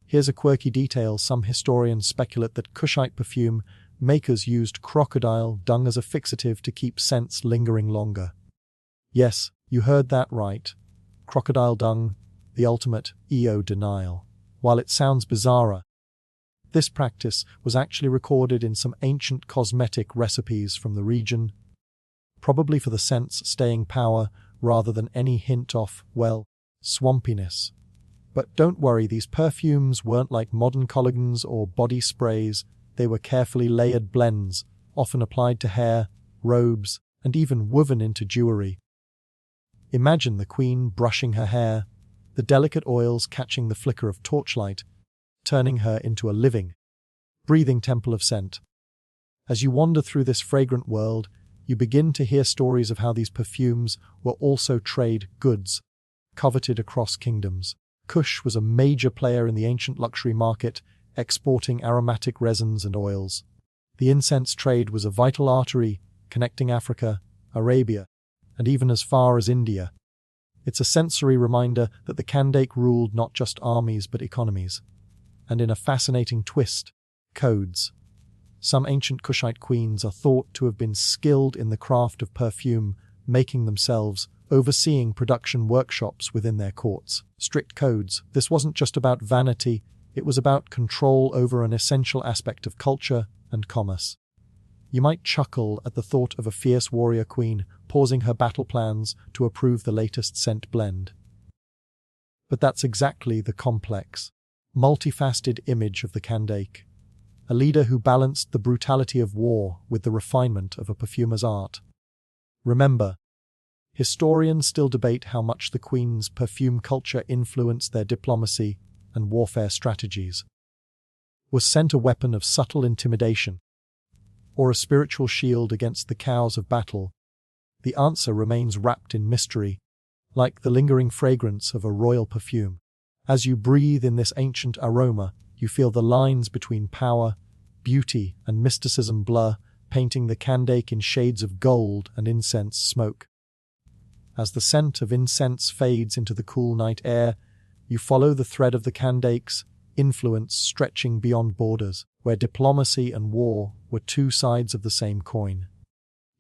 Here's a quirky detail: some historians speculate that Kushite perfume makers used crocodile dung as a fixative to keep scents lingering longer. Yes, you heard that right. Crocodile dung, the ultimate EO denial. While it sounds bizarre, this practice was actually recorded in some ancient cosmetic recipes from the region, probably for the scent's staying power rather than any hint of, well, swampiness. But don't worry, these perfumes weren't like modern colognes or body sprays. They were carefully layered blends, often applied to hair, robes, and even woven into jewelry. Imagine the queen brushing her hair, the delicate oils catching the flicker of torchlight, turning her into a living, breathing temple of scent. As you wander through this fragrant world, you begin to hear stories of how these perfumes were also trade goods, coveted across kingdoms. Kush was a major player in the ancient luxury market, exporting aromatic resins and oils. The incense trade was a vital artery connecting Africa, Arabia, and even as far as India. It's a sensory reminder that the Kandake ruled not just armies but economies. And in a fascinating twist, codes. Some ancient Kushite queens are thought to have been skilled in the craft of perfume, making themselves, overseeing production workshops within their courts. Strict codes. This wasn't just about vanity, it was about control over an essential aspect of culture and commerce. You might chuckle at the thought of a fierce warrior queen pausing her battle plans to approve the latest scent blend. But that's exactly the complex, multifaceted image of the Kandake, a leader who balanced the brutality of war with the refinement of a perfumer's art. Remember, historians still debate how much the Queen's perfume culture influenced their diplomacy and warfare strategies. Was scent a weapon of subtle intimidation, or a spiritual shield against the chaos of battle? The answer remains wrapped in mystery, like the lingering fragrance of a royal perfume. As you breathe in this ancient aroma, you feel the lines between power, beauty, and mysticism blur, painting the Kandake in shades of gold and incense smoke. As the scent of incense fades into the cool night air, you follow the thread of the Kandake's influence stretching beyond borders, where diplomacy and war were two sides of the same coin.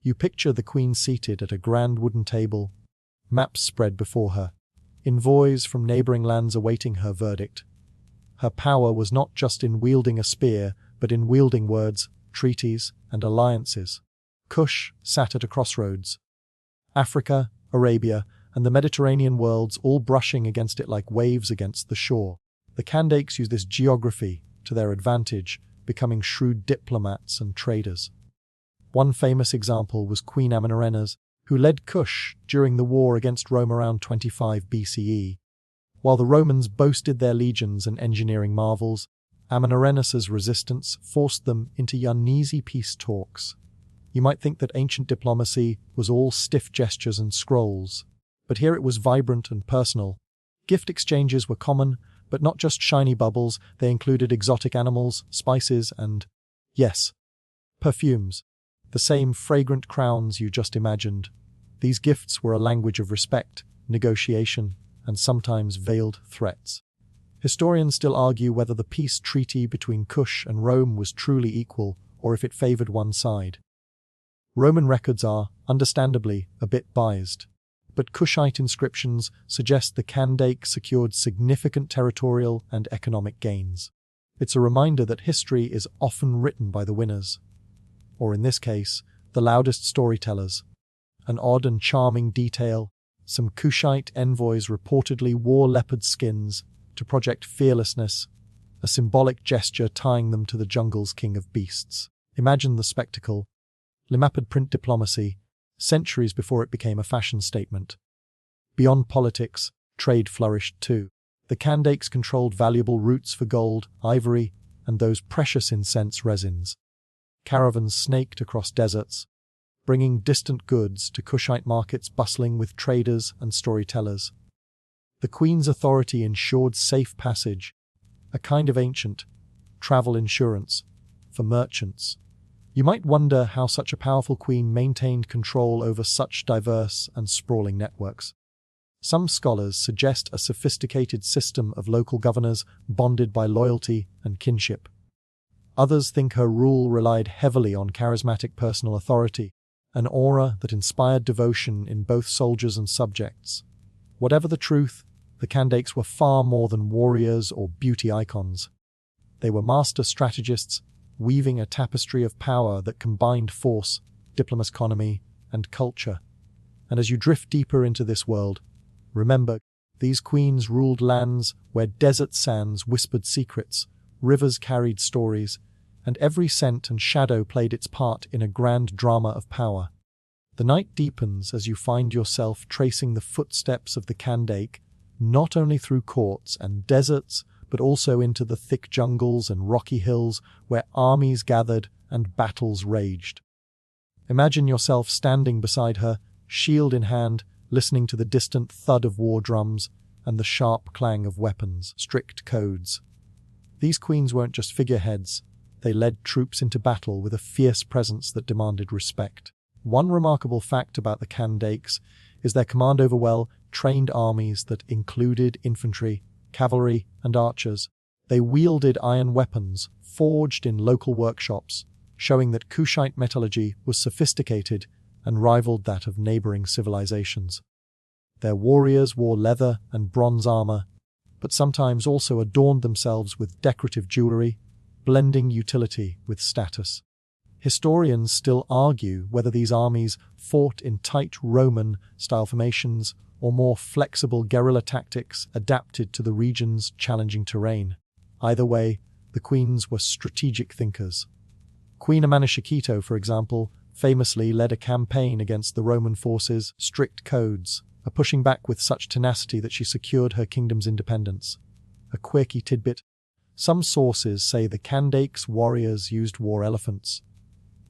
You picture the queen seated at a grand wooden table, maps spread before her, envoys from neighboring lands awaiting her verdict. Her power was not just in wielding a spear, but in wielding words, treaties, and alliances. Kush sat at a crossroads. Africa, Arabia, and the Mediterranean worlds all brushing against it like waves against the shore. The Kandakes used this geography to their advantage, becoming shrewd diplomats and traders. One famous example was Queen Amenarrenas, who led Kush during the war against Rome around 25 BCE. While the Romans boasted their legions and engineering marvels, Amenarrenas' resistance forced them into uneasy peace talks. You might think that ancient diplomacy was all stiff gestures and scrolls, but here it was vibrant and personal. Gift exchanges were common, but not just shiny bubbles. They included exotic animals, spices, and, yes, perfumes. The same fragrant crowns you just imagined. These gifts were a language of respect, negotiation, and sometimes veiled threats. Historians still argue whether the peace treaty between Kush and Rome was truly equal, or if it favored one side. Roman records are, understandably, a bit biased, but Kushite inscriptions suggest the Kandake secured significant territorial and economic gains. It's a reminder that history is often written by the winners, or in this case, the loudest storytellers. An odd and charming detail: some Kushite envoys reportedly wore leopard skins to project fearlessness, a symbolic gesture tying them to the jungle's king of beasts. Imagine the spectacle. Leopard print diplomacy, centuries before it became a fashion statement. Beyond politics, trade flourished too. The Kandakes controlled valuable routes for gold, ivory, and those precious incense resins. Caravans snaked across deserts, bringing distant goods to Kushite markets bustling with traders and storytellers. The queen's authority ensured safe passage, a kind of ancient travel insurance for merchants. You might wonder how such a powerful queen maintained control over such diverse and sprawling networks. Some scholars suggest a sophisticated system of local governors bonded by loyalty and kinship. Others think her rule relied heavily on charismatic personal authority, an aura that inspired devotion in both soldiers and subjects. Whatever the truth, the Kandakes were far more than warriors or beauty icons. They were master strategists, weaving a tapestry of power that combined force, diplomacy, economy, and culture. And as you drift deeper into this world, remember, these queens ruled lands where desert sands whispered secrets, rivers carried stories, and every scent and shadow played its part in a grand drama of power. The night deepens as you find yourself tracing the footsteps of the Kandake, not only through courts and deserts, but also into the thick jungles and rocky hills where armies gathered and battles raged. Imagine yourself standing beside her, shield in hand, listening to the distant thud of war drums and the sharp clang of weapons. Strict codes. These queens weren't just figureheads, they led troops into battle with a fierce presence that demanded respect. One remarkable fact about the Kandakes is their command over well-trained armies that included infantry, cavalry, and archers. They wielded iron weapons, forged in local workshops, showing that Kushite metallurgy was sophisticated and rivaled that of neighboring civilizations. Their warriors wore leather and bronze armor, but sometimes also adorned themselves with decorative jewelry, blending utility with status. Historians still argue whether these armies fought in tight Roman-style formations or more flexible guerrilla tactics adapted to the region's challenging terrain. Either way, the queens were strategic thinkers. Queen Amanishakheto, for example, famously led a campaign against the Roman forces' strict codes, pushing back with such tenacity that she secured her kingdom's independence. A quirky tidbit: some sources say the Kandakes' warriors used war elephants,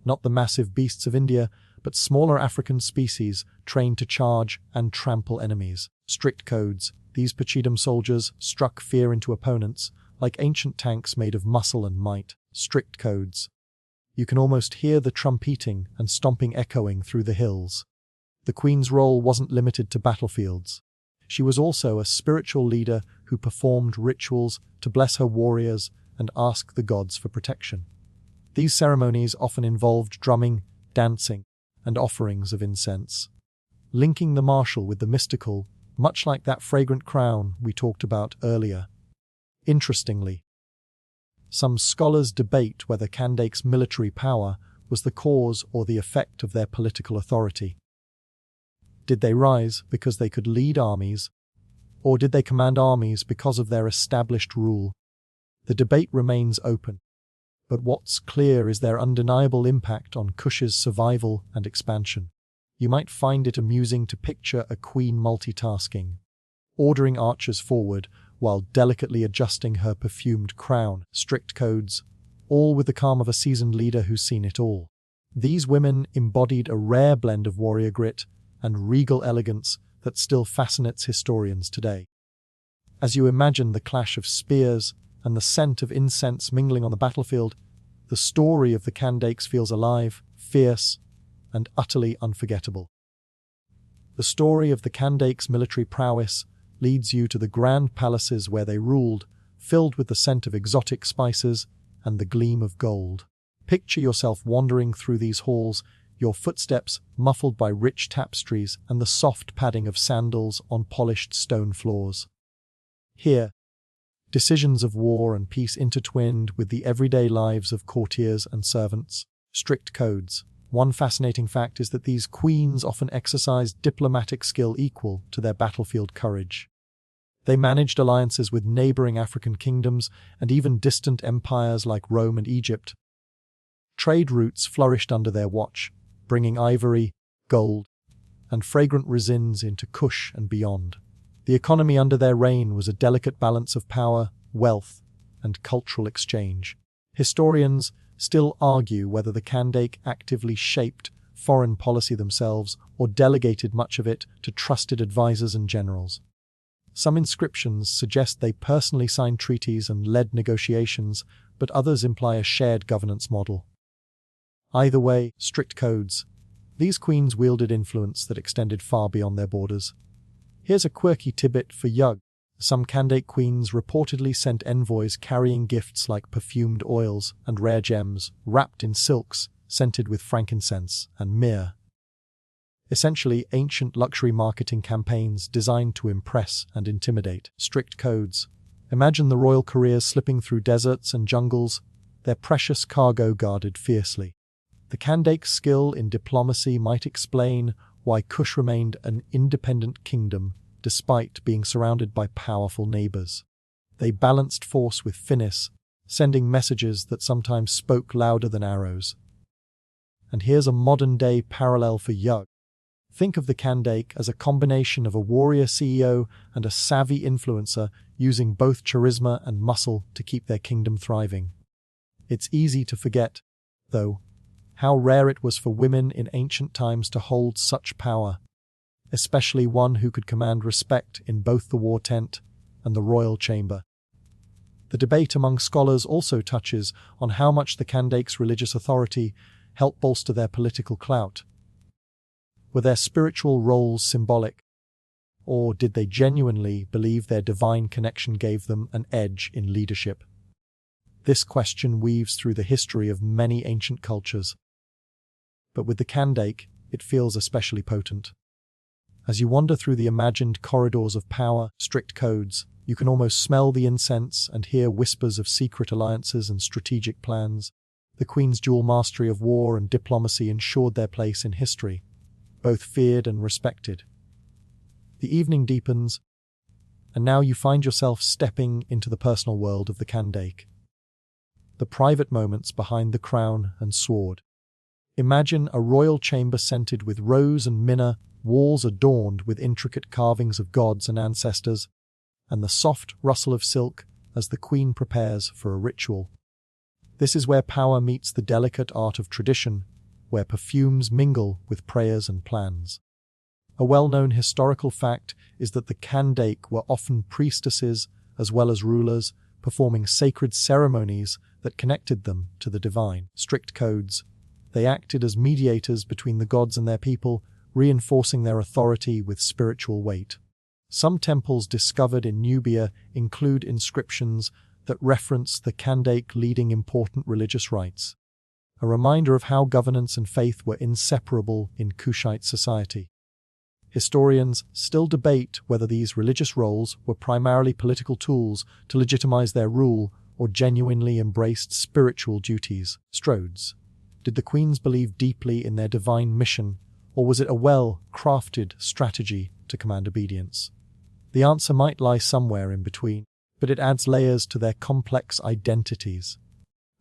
not the massive beasts of India, but smaller African species trained to charge and trample enemies. Strict codes. These Pachidam soldiers struck fear into opponents, like ancient tanks made of muscle and might. Strict codes. You can almost hear the trumpeting and stomping echoing through the hills. The queen's role wasn't limited to battlefields. She was also a spiritual leader who performed rituals to bless her warriors and ask the gods for protection. These ceremonies often involved drumming, dancing, and offerings of incense, linking the martial with the mystical, much like that fragrant crown we talked about earlier. Interestingly, some scholars debate whether Kandakes' military power was the cause or the effect of their political authority. Did they rise because they could lead armies, or did they command armies because of their established rule? The debate remains open, but what's clear is their undeniable impact on Kush's survival and expansion. You might find it amusing to picture a queen multitasking, ordering archers forward while delicately adjusting her perfumed crown. Strict codes, all with the calm of a seasoned leader who's seen it all. These women embodied a rare blend of warrior grit and regal elegance that still fascinates historians today. As you imagine the clash of spears and the scent of incense mingling on the battlefield, the story of the Kandakes feels alive, fierce, and utterly unforgettable. The story of the Kandakes' military prowess leads you to the grand palaces where they ruled, filled with the scent of exotic spices and the gleam of gold. Picture yourself wandering through these halls, your footsteps muffled by rich tapestries and the soft padding of sandals on polished stone floors. Here, decisions of war and peace intertwined with the everyday lives of courtiers and servants. Strict codes. One fascinating fact is that these queens often exercised diplomatic skill equal to their battlefield courage. They managed alliances with neighboring African kingdoms and even distant empires like Rome and Egypt. Trade routes flourished under their watch, bringing ivory, gold, and fragrant resins into Kush and beyond. The economy under their reign was a delicate balance of power, wealth, and cultural exchange. Historians still argue whether the Kandake actively shaped foreign policy themselves or delegated much of it to trusted advisors and generals. Some inscriptions suggest they personally signed treaties and led negotiations, but others imply a shared governance model. Either way, strict codes. These queens wielded influence that extended far beyond their borders. Here's a quirky tidbit for Yug. Some Kandake queens reportedly sent envoys carrying gifts like perfumed oils and rare gems, wrapped in silks, scented with frankincense and myrrh. Essentially, ancient luxury marketing campaigns designed to impress and intimidate. Strict codes. Imagine the royal couriers slipping through deserts and jungles, their precious cargo guarded fiercely. The Kandake's skill in diplomacy might explain why Kush remained an independent kingdom despite being surrounded by powerful neighbors. They balanced force with finesse, sending messages that sometimes spoke louder than arrows. And here's a modern-day parallel for Yug. Think of the Kandake as a combination of a warrior CEO and a savvy influencer using both charisma and muscle to keep their kingdom thriving. It's easy to forget, though, how rare it was for women in ancient times to hold such power, especially one who could command respect in both the war tent and the royal chamber. The debate among scholars also touches on how much the Kandake's religious authority helped bolster their political clout. Were their spiritual roles symbolic, or did they genuinely believe their divine connection gave them an edge in leadership? This question weaves through the history of many ancient cultures. But with the Kandake, it feels especially potent. As you wander through the imagined corridors of power, strict codes, you can almost smell the incense and hear whispers of secret alliances and strategic plans. The Queen's dual mastery of war and diplomacy ensured their place in history, both feared and respected. The evening deepens, and now you find yourself stepping into the personal world of the Kandake. The private moments behind the crown and sword. Imagine a royal chamber scented with rose and minna, walls adorned with intricate carvings of gods and ancestors, and the soft rustle of silk as the Queen prepares for a ritual. This is where power meets the delicate art of tradition, where perfumes mingle with prayers and plans. A well-known historical fact is that the Kandake were often priestesses as well as rulers, performing sacred ceremonies that connected them to the divine. Strict codes. They acted as mediators between the gods and their people, reinforcing their authority with spiritual weight. Some temples discovered in Nubia include inscriptions that reference the Kandake leading important religious rites, a reminder of how governance and faith were inseparable in Kushite society. Historians still debate whether these religious roles were primarily political tools to legitimize their rule or genuinely embraced spiritual duties. Strodes. Did the queens believe deeply in their divine mission, or was it a well-crafted strategy to command obedience? The answer might lie somewhere in between, but it adds layers to their complex identities.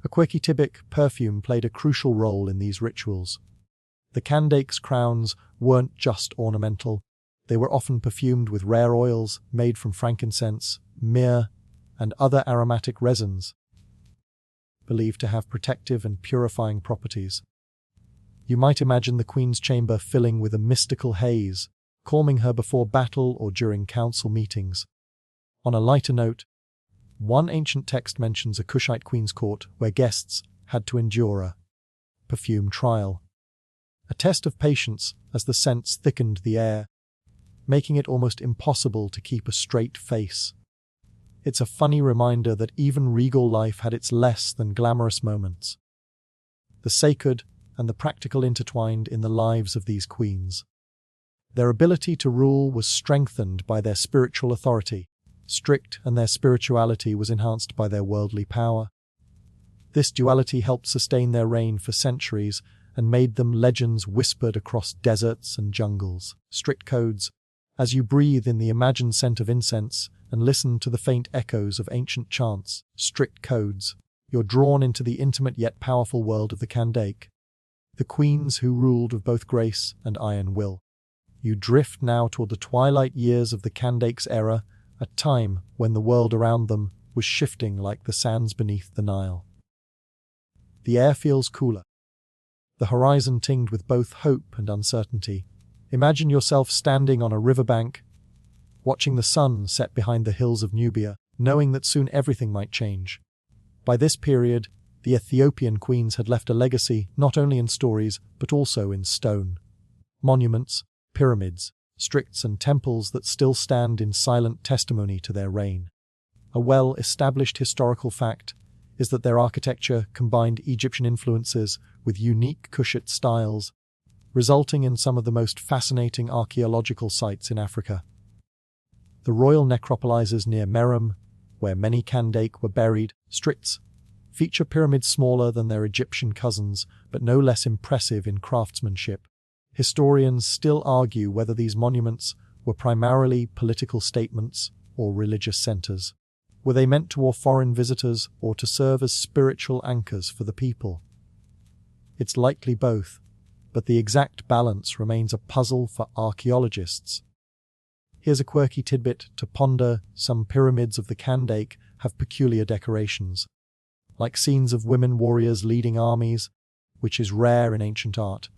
A quirky tidbit, perfume played a crucial role in these rituals. The Kandake's crowns weren't just ornamental. They were often perfumed with rare oils made from frankincense, myrrh, and other aromatic resins, believed to have protective and purifying properties. You might imagine the Queen's chamber filling with a mystical haze, calming her before battle or during council meetings. On a lighter note, one ancient text mentions a Kushite queen's court where guests had to endure a perfume trial, a test of patience as the scents thickened the air, making it almost impossible to keep a straight face. It's a funny reminder that even regal life had its less than glamorous moments. The sacred and the practical intertwined in the lives of these queens. Their ability to rule was strengthened by their spiritual authority, strict, and their spirituality was enhanced by their worldly power. This duality helped sustain their reign for centuries and made them legends whispered across deserts and jungles. Strict codes. As you breathe in the imagined scent of incense and listen to the faint echoes of ancient chants, strict codes, you're drawn into the intimate yet powerful world of the Kandake, the queens who ruled with both grace and iron will. You drift now toward the twilight years of the Kandake's era, a time when the world around them was shifting like the sands beneath the Nile. The air feels cooler, the horizon tinged with both hope and uncertainty. Imagine yourself standing on a riverbank, watching the sun set behind the hills of Nubia, knowing that soon everything might change. By this period, the Ethiopian queens had left a legacy not only in stories but also in stone. Monuments, pyramids, stricts and temples that still stand in silent testimony to their reign. A well-established historical fact is that their architecture combined Egyptian influences with unique Kushite styles, resulting in some of the most fascinating archaeological sites in Africa. The royal necropolises near Merom, where many Kandake were buried, stricts, feature pyramids smaller than their Egyptian cousins, but no less impressive in craftsmanship. Historians still argue whether these monuments were primarily political statements or religious centers. Were they meant to awe foreign visitors or to serve as spiritual anchors for the people? It's likely both, but the exact balance remains a puzzle for archaeologists. Here's a quirky tidbit to ponder: some pyramids of the Kandake have peculiar decorations, like scenes of women warriors leading armies, which is rare in ancient art.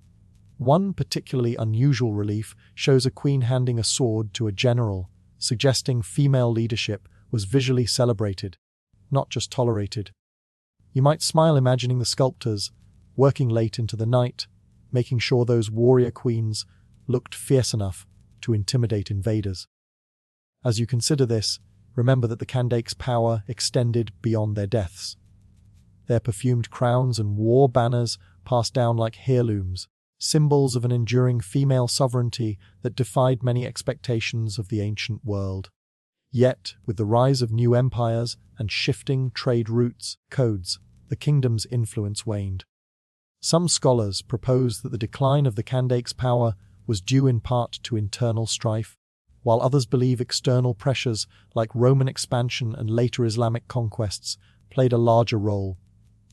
One particularly unusual relief shows a queen handing a sword to a general, suggesting female leadership was visually celebrated, not just tolerated. You might smile imagining the sculptors working late into the night, making sure those warrior queens looked fierce enough to intimidate invaders. As you consider this, remember that the Kandake's power extended beyond their deaths. Their perfumed crowns and war banners passed down like heirlooms, symbols of an enduring female sovereignty that defied many expectations of the ancient world. Yet, with the rise of new empires and shifting trade routes, codes, the kingdom's influence waned. Some scholars propose that the decline of the Kandake's power was due in part to internal strife, while others believe external pressures like Roman expansion and later Islamic conquests played a larger role.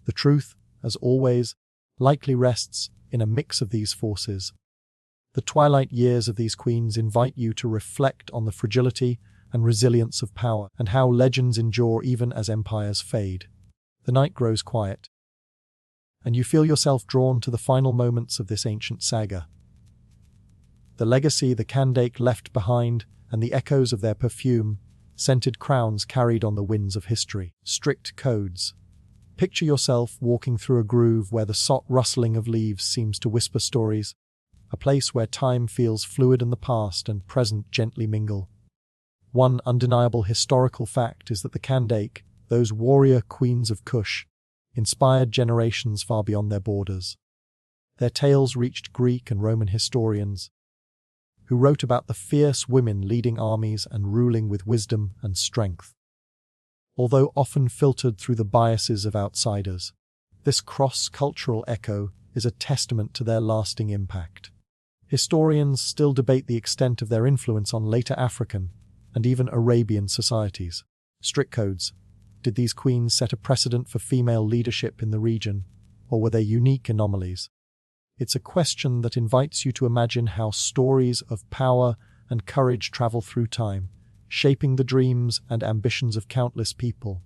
The truth, as always, likely rests in a mix of these forces. The twilight years of these queens invite you to reflect on the fragility and resilience of power, and how legends endure even as empires fade. The night grows quiet, and you feel yourself drawn to the final moments of this ancient saga. The legacy the Kandake left behind and the echoes of their perfume-scented crowns carried on the winds of history. Strict codes. Picture yourself walking through a groove where the soft rustling of leaves seems to whisper stories, a place where time feels fluid and the past and present gently mingle. One undeniable historical fact is that the Kandake, those warrior queens of Kush, inspired generations far beyond their borders. Their tales reached Greek and Roman historians, who wrote about the fierce women leading armies and ruling with wisdom and strength. Although often filtered through the biases of outsiders, this cross-cultural echo is a testament to their lasting impact. Historians still debate the extent of their influence on later African and even Arabian societies. Strict codes. Did these queens set a precedent for female leadership in the region, or were they unique anomalies? It's a question that invites you to imagine how stories of power and courage travel through time, shaping the dreams and ambitions of countless people.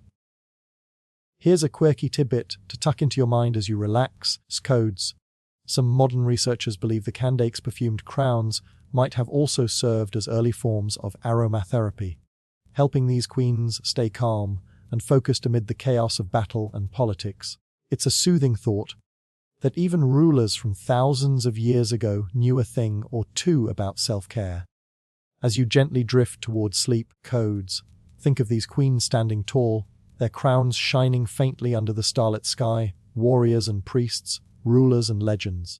Here's a quirky tidbit to tuck into your mind as you relax. Codes. Some modern researchers believe the Kandake's perfumed crowns might have also served as early forms of aromatherapy, helping these queens stay calm and focused amid the chaos of battle and politics. It's a soothing thought that even rulers from thousands of years ago knew a thing or two about self-care. As you gently drift towards sleep, codes. Think of these queens standing tall, their crowns shining faintly under the starlit sky, warriors and priests, rulers and legends.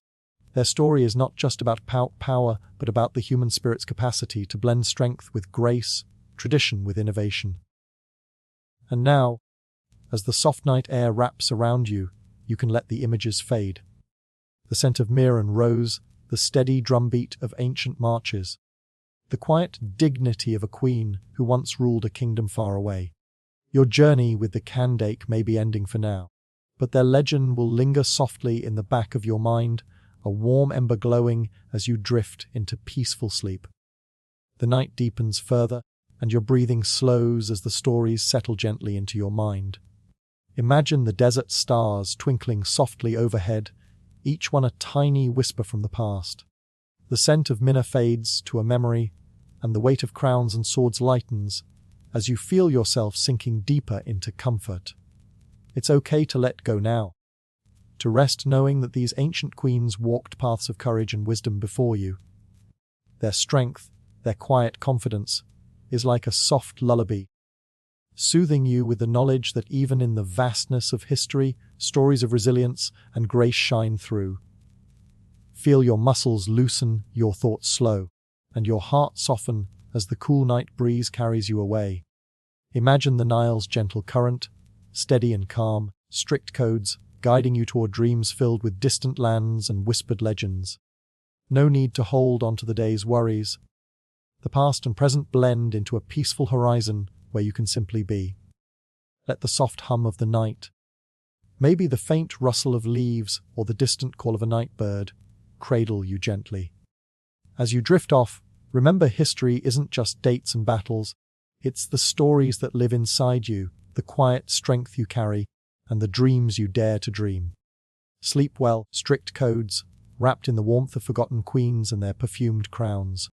Their story is not just about power, but about the human spirit's capacity to blend strength with grace, tradition with innovation. And now, as the soft night air wraps around you, you can let the images fade. The scent of myrrh and rose, the steady drumbeat of ancient marches, the quiet dignity of a queen who once ruled a kingdom far away. Your journey with the Kandake may be ending for now, but their legend will linger softly in the back of your mind, a warm ember glowing as you drift into peaceful sleep. The night deepens further, and your breathing slows as the stories settle gently into your mind. Imagine the desert stars twinkling softly overhead, each one a tiny whisper from the past. The scent of minna fades to a memory, and the weight of crowns and swords lightens as you feel yourself sinking deeper into comfort. It's okay to let go now, to rest knowing that these ancient queens walked paths of courage and wisdom before you. Their strength, their quiet confidence, is like a soft lullaby, soothing you with the knowledge that even in the vastness of history, stories of resilience and grace shine through. Feel your muscles loosen, your thoughts slow, and your heart soften as the cool night breeze carries you away. Imagine the Nile's gentle current, steady and calm, strict codes, guiding you toward dreams filled with distant lands and whispered legends. No need to hold on to the day's worries. The past and present blend into a peaceful horizon where you can simply be. Let the soft hum of the night, maybe the faint rustle of leaves or the distant call of a night bird, cradle you gently. As you drift off, remember history isn't just dates and battles, it's the stories that live inside you, the quiet strength you carry, and the dreams you dare to dream. Sleep well, strict codes, wrapped in the warmth of forgotten queens and their perfumed crowns.